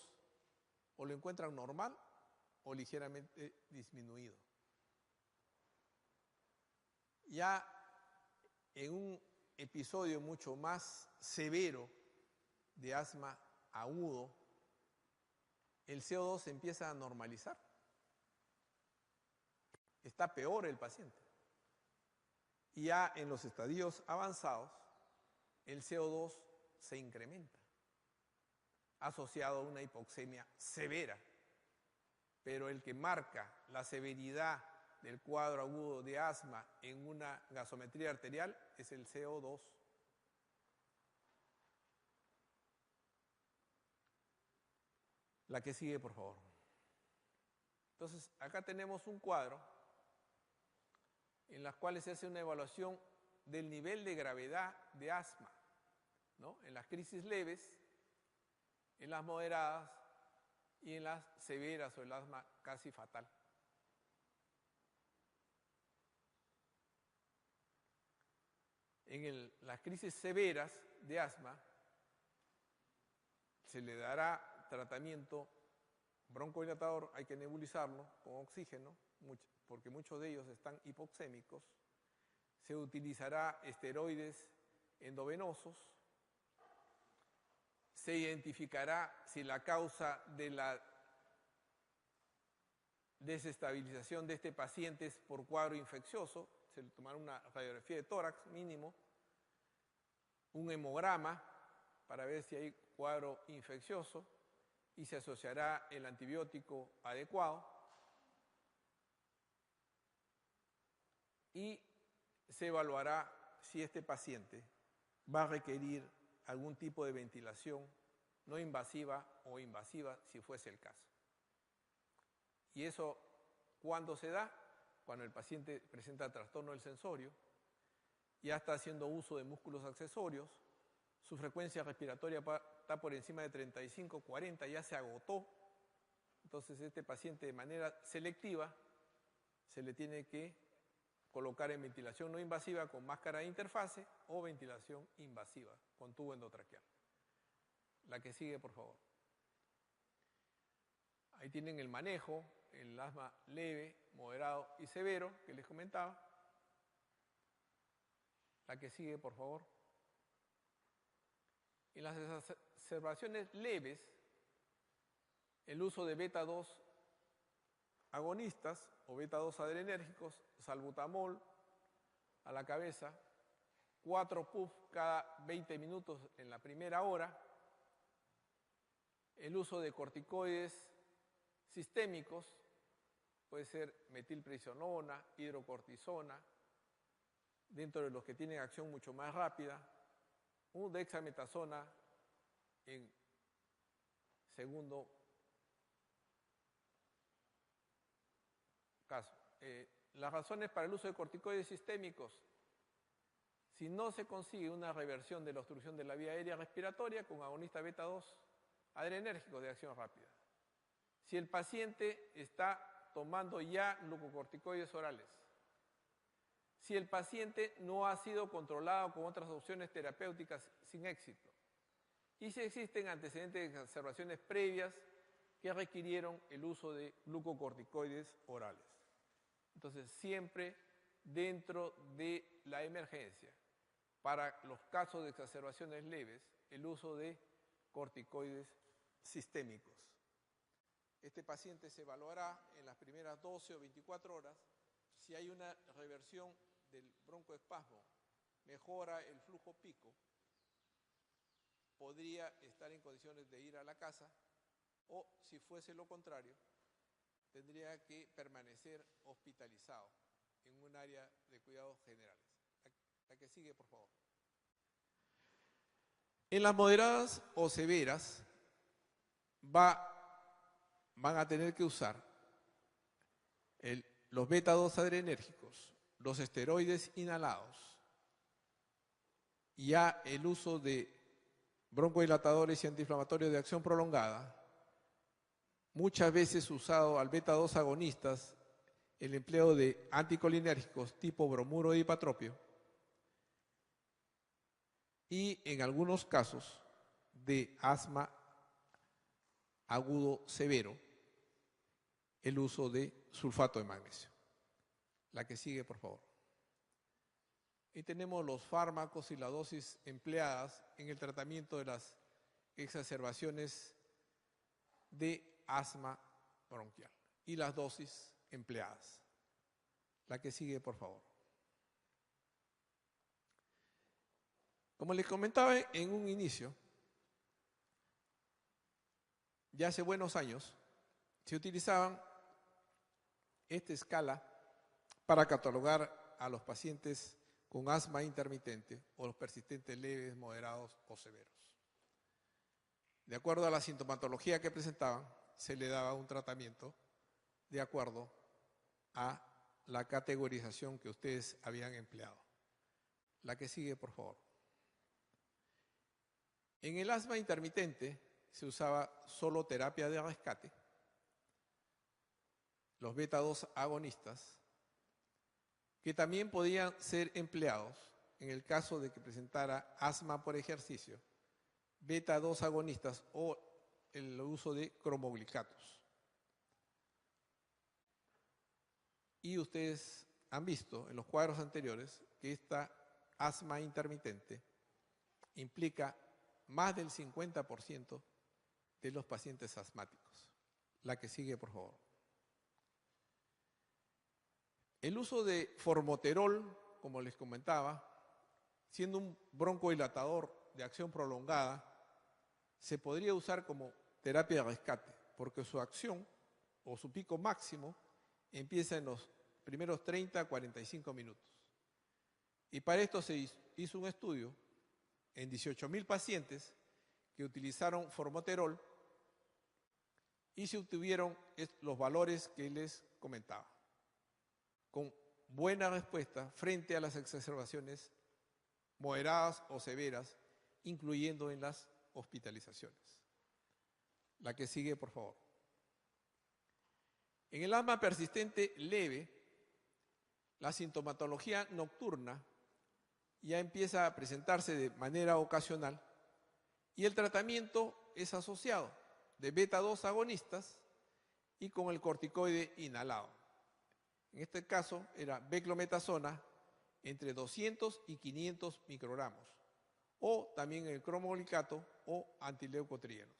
o lo encuentran normal o ligeramente disminuido. Ya en un episodio mucho más severo de asma agudo, el CO2 se empieza a normalizar. Está peor el paciente. Y ya en los estadios avanzados, el CO2 se incrementa, asociado a una hipoxemia severa. Pero el que marca la severidad del cuadro agudo de asma en una gasometría arterial es el CO2. La que sigue, por favor. Entonces, acá tenemos un cuadro en las cuales se hace una evaluación del nivel de gravedad de asma, ¿no? En las crisis leves, en las moderadas y en las severas o el asma casi fatal. En las crisis severas de asma se le dará tratamiento broncodilatador, hay que nebulizarlo con oxígeno, porque muchos de ellos están hipoxémicos. Se utilizará esteroides endovenosos. Se identificará si la causa de la desestabilización de este paciente es por cuadro infeccioso. Se le tomará una radiografía de tórax mínimo, un hemograma para ver si hay cuadro infeccioso y se asociará el antibiótico adecuado y se evaluará si este paciente va a requerir algún tipo de ventilación no invasiva o invasiva si fuese el caso. ¿Y eso cuándo se da? Cuando el paciente presenta trastorno del sensorio, ya está haciendo uso de músculos accesorios, su frecuencia respiratoria está por encima de 35, 40, ya se agotó. Entonces este paciente de manera selectiva se le tiene que colocar en ventilación no invasiva con máscara de interfase o ventilación invasiva con tubo endotraqueal. La que sigue, por favor. Ahí tienen el manejo, el asma leve, moderado y severo que les comentaba. La que sigue, por favor. En las exacerbaciones leves, el uso de beta-2 agonistas o beta-2 adrenérgicos, salbutamol a la cabeza, 4 puff cada 20 minutos en la primera hora, el uso de corticoides sistémicos, puede ser metilprednisolona, hidrocortisona, dentro de los que tienen acción mucho más rápida, un dexametasona en segundo caso. Las razones para el uso de corticoides sistémicos: si no se consigue una reversión de la obstrucción de la vía aérea respiratoria con agonista beta-2 adrenérgico de acción rápida. Si el paciente está tomando ya glucocorticoides orales. Si el paciente no ha sido controlado con otras opciones terapéuticas sin éxito. Y si existen antecedentes de exacerbaciones previas que requirieron el uso de glucocorticoides orales. Entonces, siempre dentro de la emergencia, para los casos de exacerbaciones leves, el uso de corticoides sistémicos. Este paciente se evaluará en las primeras 12 o 24 horas. Si hay una reversión del broncoespasmo, mejora el flujo pico, podría estar en condiciones de ir a la casa, o si fuese lo contrario, tendría que permanecer hospitalizado en un área de cuidados generales. La que sigue, por favor. En las moderadas o severas van a tener que usar los beta-2 adrenérgicos, los esteroides inhalados, ya el uso de broncodilatadores y antiinflamatorios de acción prolongada, muchas veces usado al beta-2 agonistas, el empleo de anticolinérgicos tipo bromuro de hipatropio y en algunos casos de asma agudo severo, el uso de sulfato de magnesio. La que sigue, por favor. Y tenemos los fármacos y la dosis empleadas en el tratamiento de las exacerbaciones de asma bronquial y las dosis empleadas. La que sigue, por favor. Como les comentaba en un inicio, ya hace buenos años se utilizaban esta escala para catalogar a los pacientes con asma intermitente o los persistentes leves, moderados o severos. De acuerdo a la sintomatología que presentaban, se le daba un tratamiento de acuerdo a la categorización que ustedes habían empleado. La que sigue, por favor. En el asma intermitente se usaba solo terapia de rescate, los beta-2 agonistas, que también podían ser empleados en el caso de que presentara asma por ejercicio, beta-2 agonistas o el uso de cromoglicatos. Y ustedes han visto en los cuadros anteriores que esta asma intermitente implica más del 50% de los pacientes asmáticos. La que sigue, por favor. El uso de formoterol, como les comentaba, siendo un broncodilatador de acción prolongada, se podría usar como terapia de rescate, porque su acción o su pico máximo empieza en los primeros 30 a 45 minutos. Y para esto se hizo un estudio en 18.000 pacientes que utilizaron formoterol y se obtuvieron los valores que les comentaba, con buena respuesta frente a las exacerbaciones moderadas o severas, incluyendo en las hospitalizaciones. La que sigue, por favor. En el asma persistente leve, la sintomatología nocturna ya empieza a presentarse de manera ocasional y el tratamiento es asociado de beta-2 agonistas y con el corticoide inhalado. En este caso era beclometasona entre 200 y 500 microgramos o también el cromoglicato o antileucotrienos.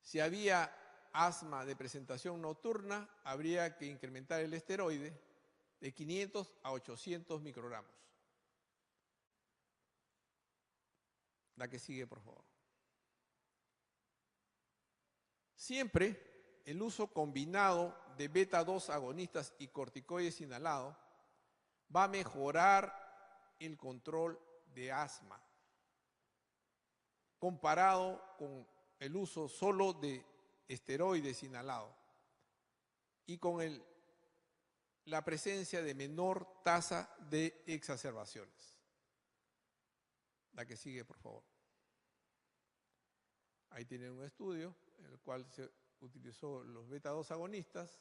Si había asma de presentación nocturna, habría que incrementar el esteroide de 500 a 800 microgramos. La que sigue, por favor. Siempre el uso combinado de beta-2 agonistas y corticoides inhalados va a mejorar el control de asma, comparado con el uso solo de esteroides inhalados y con la presencia de menor tasa de exacerbaciones. La que sigue, por favor. Ahí tienen un estudio en el cual se utilizó los beta-2 agonistas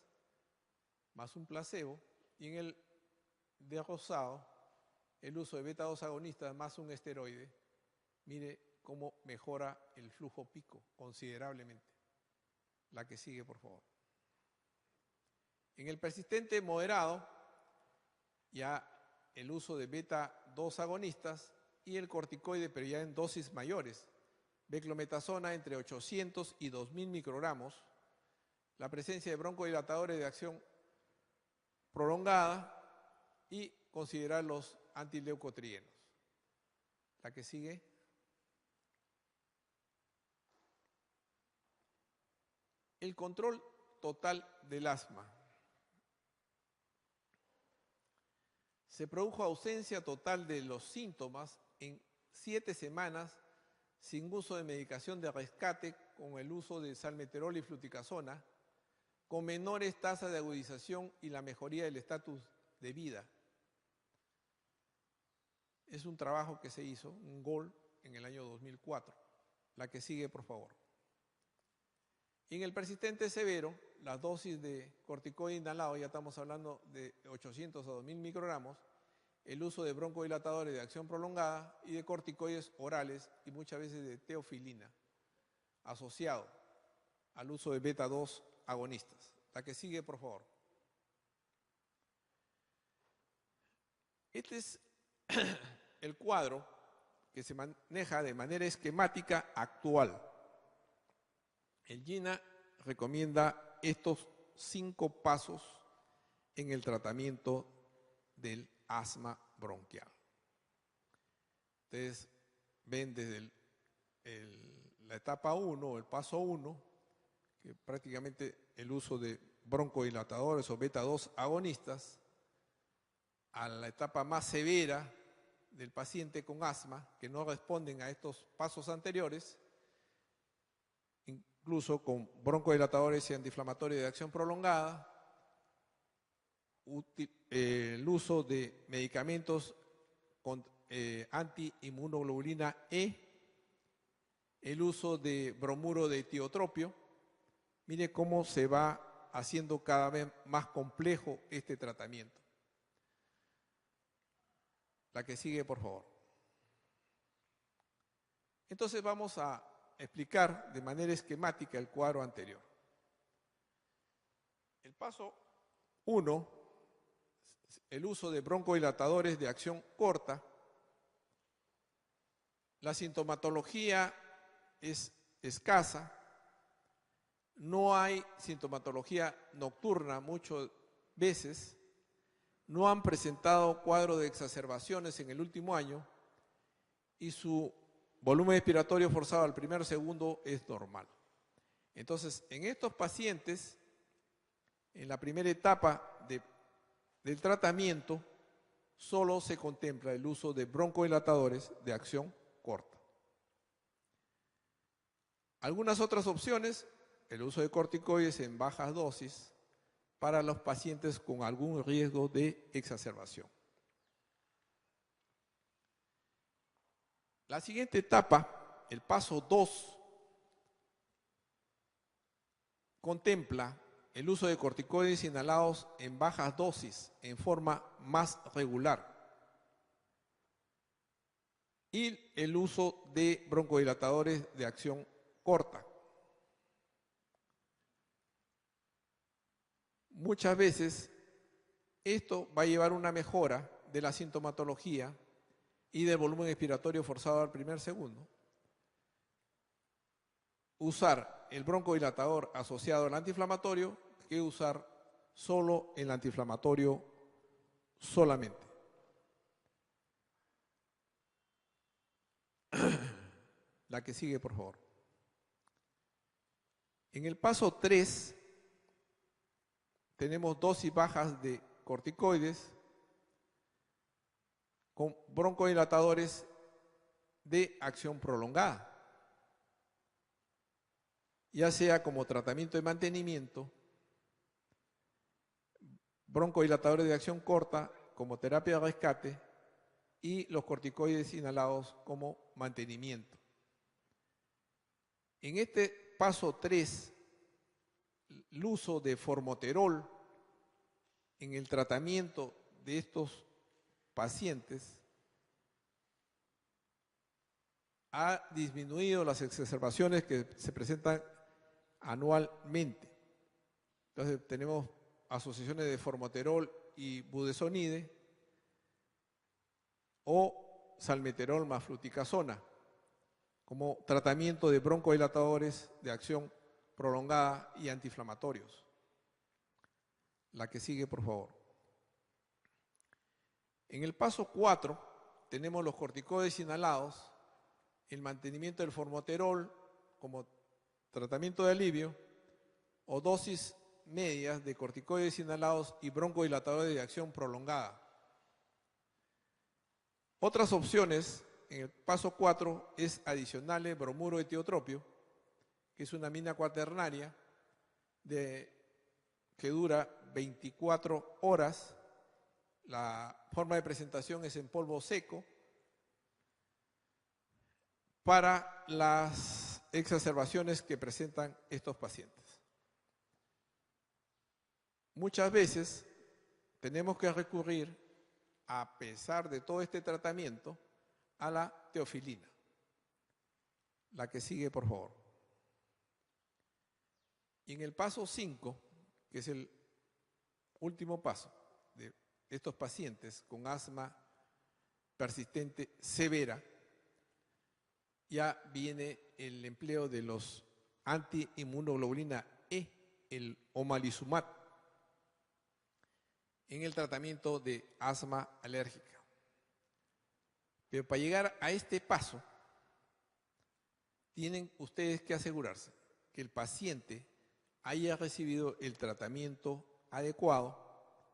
más un placebo y en el de rosado el uso de beta-2 agonistas más un esteroide. Mire cómo mejora el flujo pico considerablemente. La que sigue, por favor. En el persistente moderado, ya el uso de beta-2 agonistas y el corticoide, pero ya en dosis mayores, beclometasona entre 800 y 2000 microgramos, la presencia de broncodilatadores de acción prolongada y considerar los antileucotrienos. La que sigue. El control total del asma. Se produjo ausencia total de los síntomas en 7 semanas sin uso de medicación de rescate con el uso de salmeterol y fluticasona, con menores tasas de agudización y la mejoría del estatus de vida. Es un trabajo que se hizo, un GOL, en el año 2004. La que sigue, por favor. En el persistente severo, las dosis de corticoide inhalado, ya estamos hablando de 800 a 2000 microgramos, el uso de broncodilatadores de acción prolongada y de corticoides orales y muchas veces de teofilina, asociado al uso de beta-2 agonistas. La que sigue, por favor. Este es el cuadro que se maneja de manera esquemática actual. El GINA recomienda estos 5 pasos en el tratamiento del asma bronquial. Ustedes ven desde la etapa 1, el paso 1, que prácticamente el uso de broncodilatadores o beta-2 agonistas, a la etapa más severa del paciente con asma, que no responden a estos pasos anteriores, incluso con broncodilatadores y antiinflamatorios de acción prolongada, el uso de medicamentos con antiinmunoglobulina E, el uso de bromuro de tiotropio. Mire cómo se va haciendo cada vez más complejo este tratamiento. La que sigue, por favor. Entonces vamos a explicar de manera esquemática el cuadro anterior. El paso 1, el uso de broncodilatadores de acción corta. La sintomatología es escasa, no hay sintomatología nocturna muchas veces, no han presentado cuadro de exacerbaciones en el último año y su volumen expiratorio forzado al primer segundo es normal. Entonces, en estos pacientes, en la primera etapa del tratamiento, solo se contempla el uso de broncodilatadores de acción corta. Algunas otras opciones, el uso de corticoides en bajas dosis para los pacientes con algún riesgo de exacerbación. La siguiente etapa, el paso 2, contempla el uso de corticoides inhalados en bajas dosis en forma más regular y el uso de broncodilatadores de acción corta. Muchas veces esto va a llevar una mejora de la sintomatología y del volumen expiratorio forzado al primer segundo. Usar el broncodilatador asociado al antiinflamatorio que usar solo el antiinflamatorio solamente. La que sigue, por favor. En el paso 3 tenemos dosis bajas de corticoides con broncodilatadores de acción prolongada, ya sea como tratamiento de mantenimiento, broncodilatadores de acción corta como terapia de rescate y los corticoides inhalados como mantenimiento. En este paso 3, el uso de formoterol en el tratamiento de estos pacientes ha disminuido las exacerbaciones que se presentan anualmente. Entonces tenemos asociaciones de formoterol y budesonide o salmeterol más fluticasona como tratamiento de broncodilatadores de acción prolongada y antiinflamatorios. La que sigue, por favor. En el paso 4 tenemos los corticoides inhalados, el mantenimiento del formoterol como tratamiento de alivio o dosis medias de corticoides inhalados y broncodilatadores de acción prolongada. Otras opciones en el paso 4 es adicionarle bromuro de tiotropio, que es una amina cuaternaria que dura 24 horas. La forma de presentación es en polvo seco para las exacerbaciones que presentan estos pacientes. Muchas veces tenemos que recurrir, a pesar de todo este tratamiento, a la teofilina. La que sigue, por favor. Y en el paso 5, que es el último paso de estos pacientes con asma persistente severa, ya viene el empleo de los antiinmunoglobulina E, el omalizumab, en el tratamiento de asma alérgica. Pero para llegar a este paso, tienen ustedes que asegurarse que el paciente haya recibido el tratamiento adecuado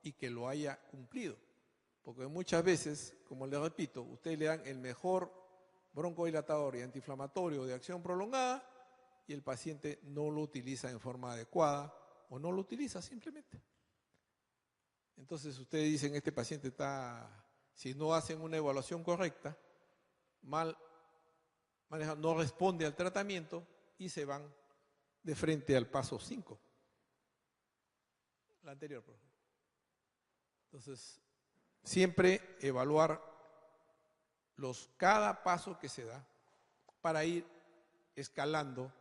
y que lo haya cumplido. Porque muchas veces, como les repito, ustedes le dan el mejor broncodilatador y antiinflamatorio de acción prolongada y el paciente no lo utiliza en forma adecuada o no lo utiliza simplemente. Entonces ustedes dicen, este paciente está, si no hacen una evaluación correcta, mal manejado, no responde al tratamiento y se van de frente al paso 5. La anterior, por favor. Entonces, siempre evaluar cada paso que se da para ir escalando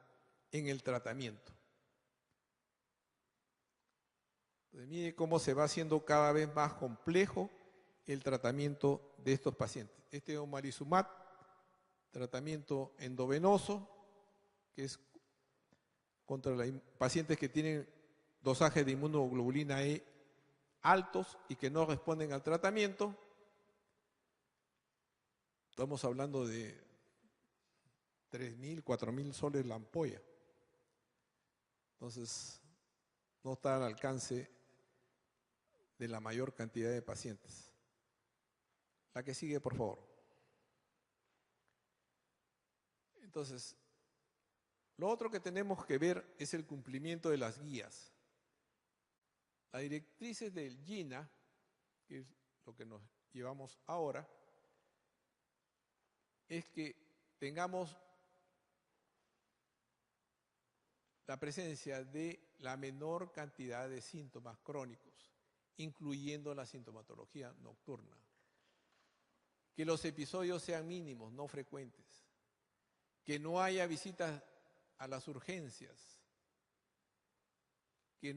en el tratamiento. Entonces, mire cómo se va haciendo cada vez más complejo el tratamiento de estos pacientes. Este es omalizumab, tratamiento endovenoso, que es contra pacientes que tienen dosajes de inmunoglobulina E altos y que no responden al tratamiento. Estamos hablando de 3.000, 4.000 soles la ampolla. Entonces, no está al alcance de la mayor cantidad de pacientes. La que sigue, por favor. Entonces, lo otro que tenemos que ver es el cumplimiento de las guías. Las directrices del GINA, que es lo que nos llevamos ahora, es que tengamos la presencia de la menor cantidad de síntomas crónicos, incluyendo la sintomatología nocturna. Que los episodios sean mínimos, no frecuentes. Que no haya visitas a las urgencias. Que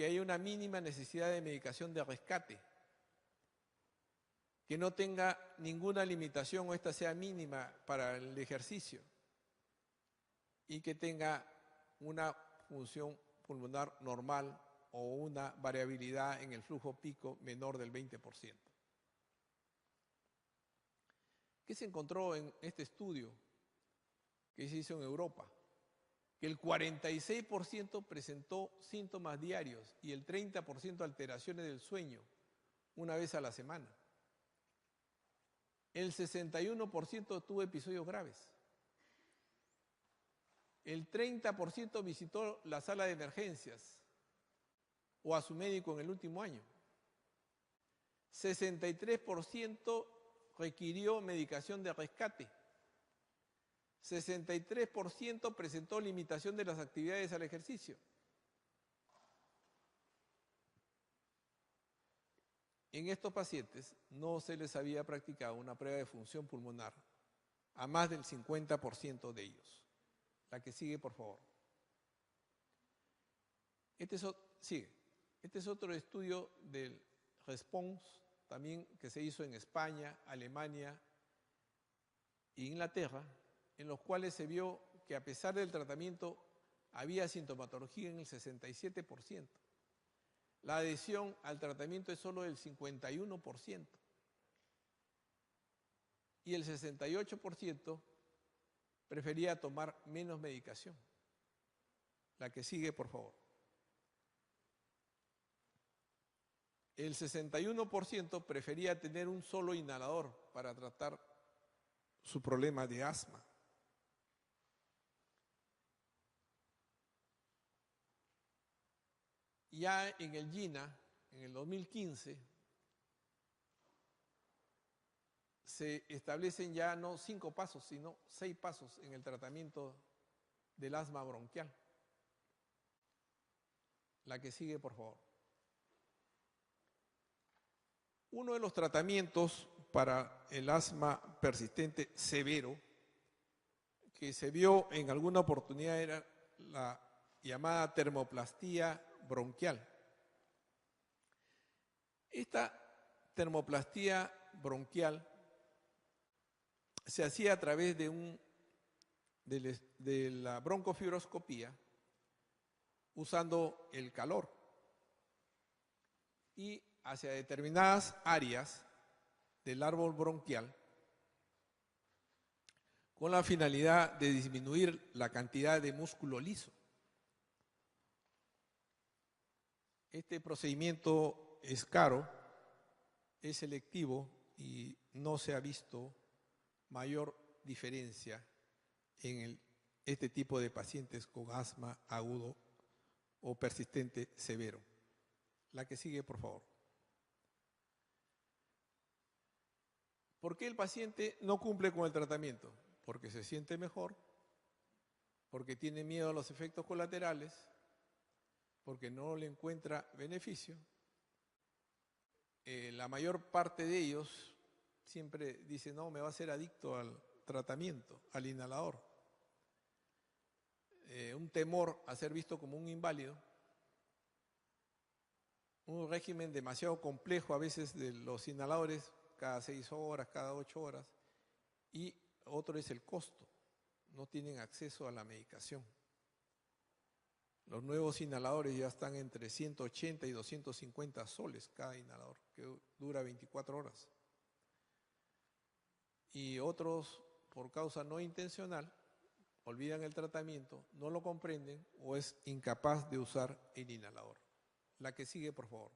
haya una mínima necesidad de medicación de rescate. Que no tenga ninguna limitación o esta sea mínima para el ejercicio. Y que tenga una función pulmonar normal o una variabilidad en el flujo pico menor del 20%. ¿Qué se encontró en este estudio que se hizo en Europa? Que el 46% presentó síntomas diarios y el 30% alteraciones del sueño una vez a la semana. El 61% tuvo episodios graves. El 30% visitó la sala de emergencias o a su médico en el último año. 63% requirió medicación de rescate. 63% presentó limitación de las actividades al ejercicio. En estos pacientes no se les había practicado una prueba de función pulmonar a más del 50% de ellos. La que sigue, por favor. Este es otro estudio del RESPONSE, también que se hizo en España, Alemania e Inglaterra, en los cuales se vio que a pesar del tratamiento había sintomatología en el 67%. La adhesión al tratamiento es solo del 51%. Y el 68% prefería tomar menos medicación. La que sigue, por favor. El 61% prefería tener un solo inhalador para tratar su problema de asma. Ya en el GINA, en el 2015, se establecen ya no 5 pasos, sino 6 pasos en el tratamiento del asma bronquial. La que sigue, por favor. Uno de los tratamientos para el asma persistente severo que se vio en alguna oportunidad era la llamada termoplastía bronquial. Esta termoplastía bronquial se hacía a través de la broncofibroscopía usando el calor y hacia determinadas áreas del árbol bronquial con la finalidad de disminuir la cantidad de músculo liso. Este procedimiento es caro, es selectivo y no se ha visto mayor diferencia en este tipo de pacientes con asma agudo o persistente severo. La que sigue, por favor. ¿Por qué el paciente no cumple con el tratamiento? Porque se siente mejor, porque tiene miedo a los efectos colaterales, porque no le encuentra beneficio. La mayor parte de ellos siempre dice, no, me va a hacer adicto al tratamiento, al inhalador. Un temor a ser visto como un inválido, un régimen demasiado complejo a veces de los inhaladores, cada 6 horas, cada 8 horas, y otro es el costo, no tienen acceso a la medicación. Los nuevos inhaladores ya están entre 180 y 250 soles cada inhalador, que dura 24 horas. Y otros, por causa no intencional, olvidan el tratamiento, no lo comprenden o es incapaz de usar el inhalador. La que sigue, por favor.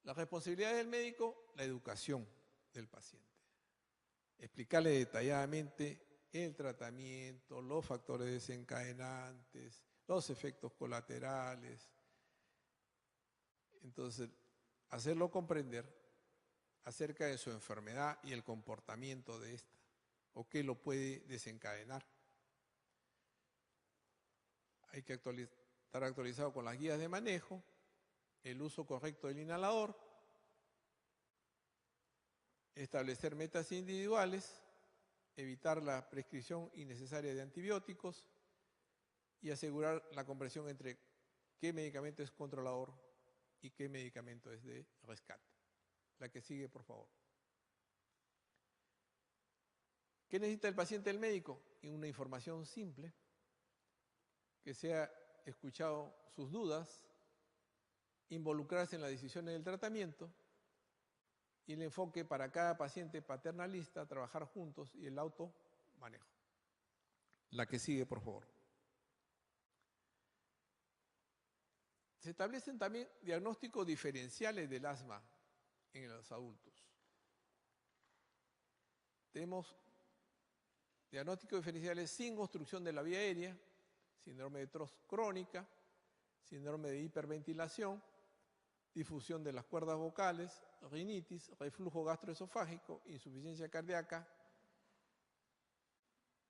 La responsabilidad del médico, la educación del paciente. Explicarle detalladamente el tratamiento, los factores desencadenantes, los efectos colaterales. Entonces, hacerlo comprender acerca de su enfermedad y el comportamiento de esta, o qué lo puede desencadenar. Hay que estar actualizado con las guías de manejo, el uso correcto del inhalador, establecer metas individuales, evitar la prescripción innecesaria de antibióticos y asegurar la comprensión entre qué medicamento es controlador y qué medicamento es de rescate. La que sigue, por favor. ¿Qué necesita el paciente del médico? Una información simple, que sea escuchado sus dudas, involucrarse en las decisiones del tratamiento y el enfoque para cada paciente paternalista, trabajar juntos y el automanejo. La que sigue, por favor. Se establecen también diagnósticos diferenciales del asma en los adultos. Tenemos diagnósticos diferenciales sin obstrucción de la vía aérea, síndrome de tos crónica, síndrome de hiperventilación, difusión de las cuerdas vocales, rinitis, reflujo gastroesofágico, insuficiencia cardíaca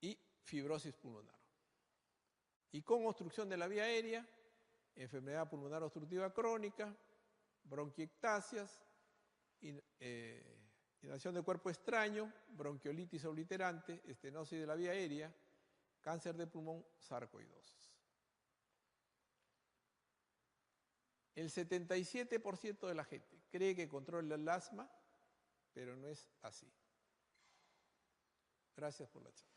y fibrosis pulmonar. Y con obstrucción de la vía aérea, enfermedad pulmonar obstructiva crónica, bronquiectasias, inhalación de cuerpo extraño, bronquiolitis obliterante, estenosis de la vía aérea, cáncer de pulmón, sarcoidosis. El 77% de la gente cree que controla el asma, pero no es así. Gracias por la charla.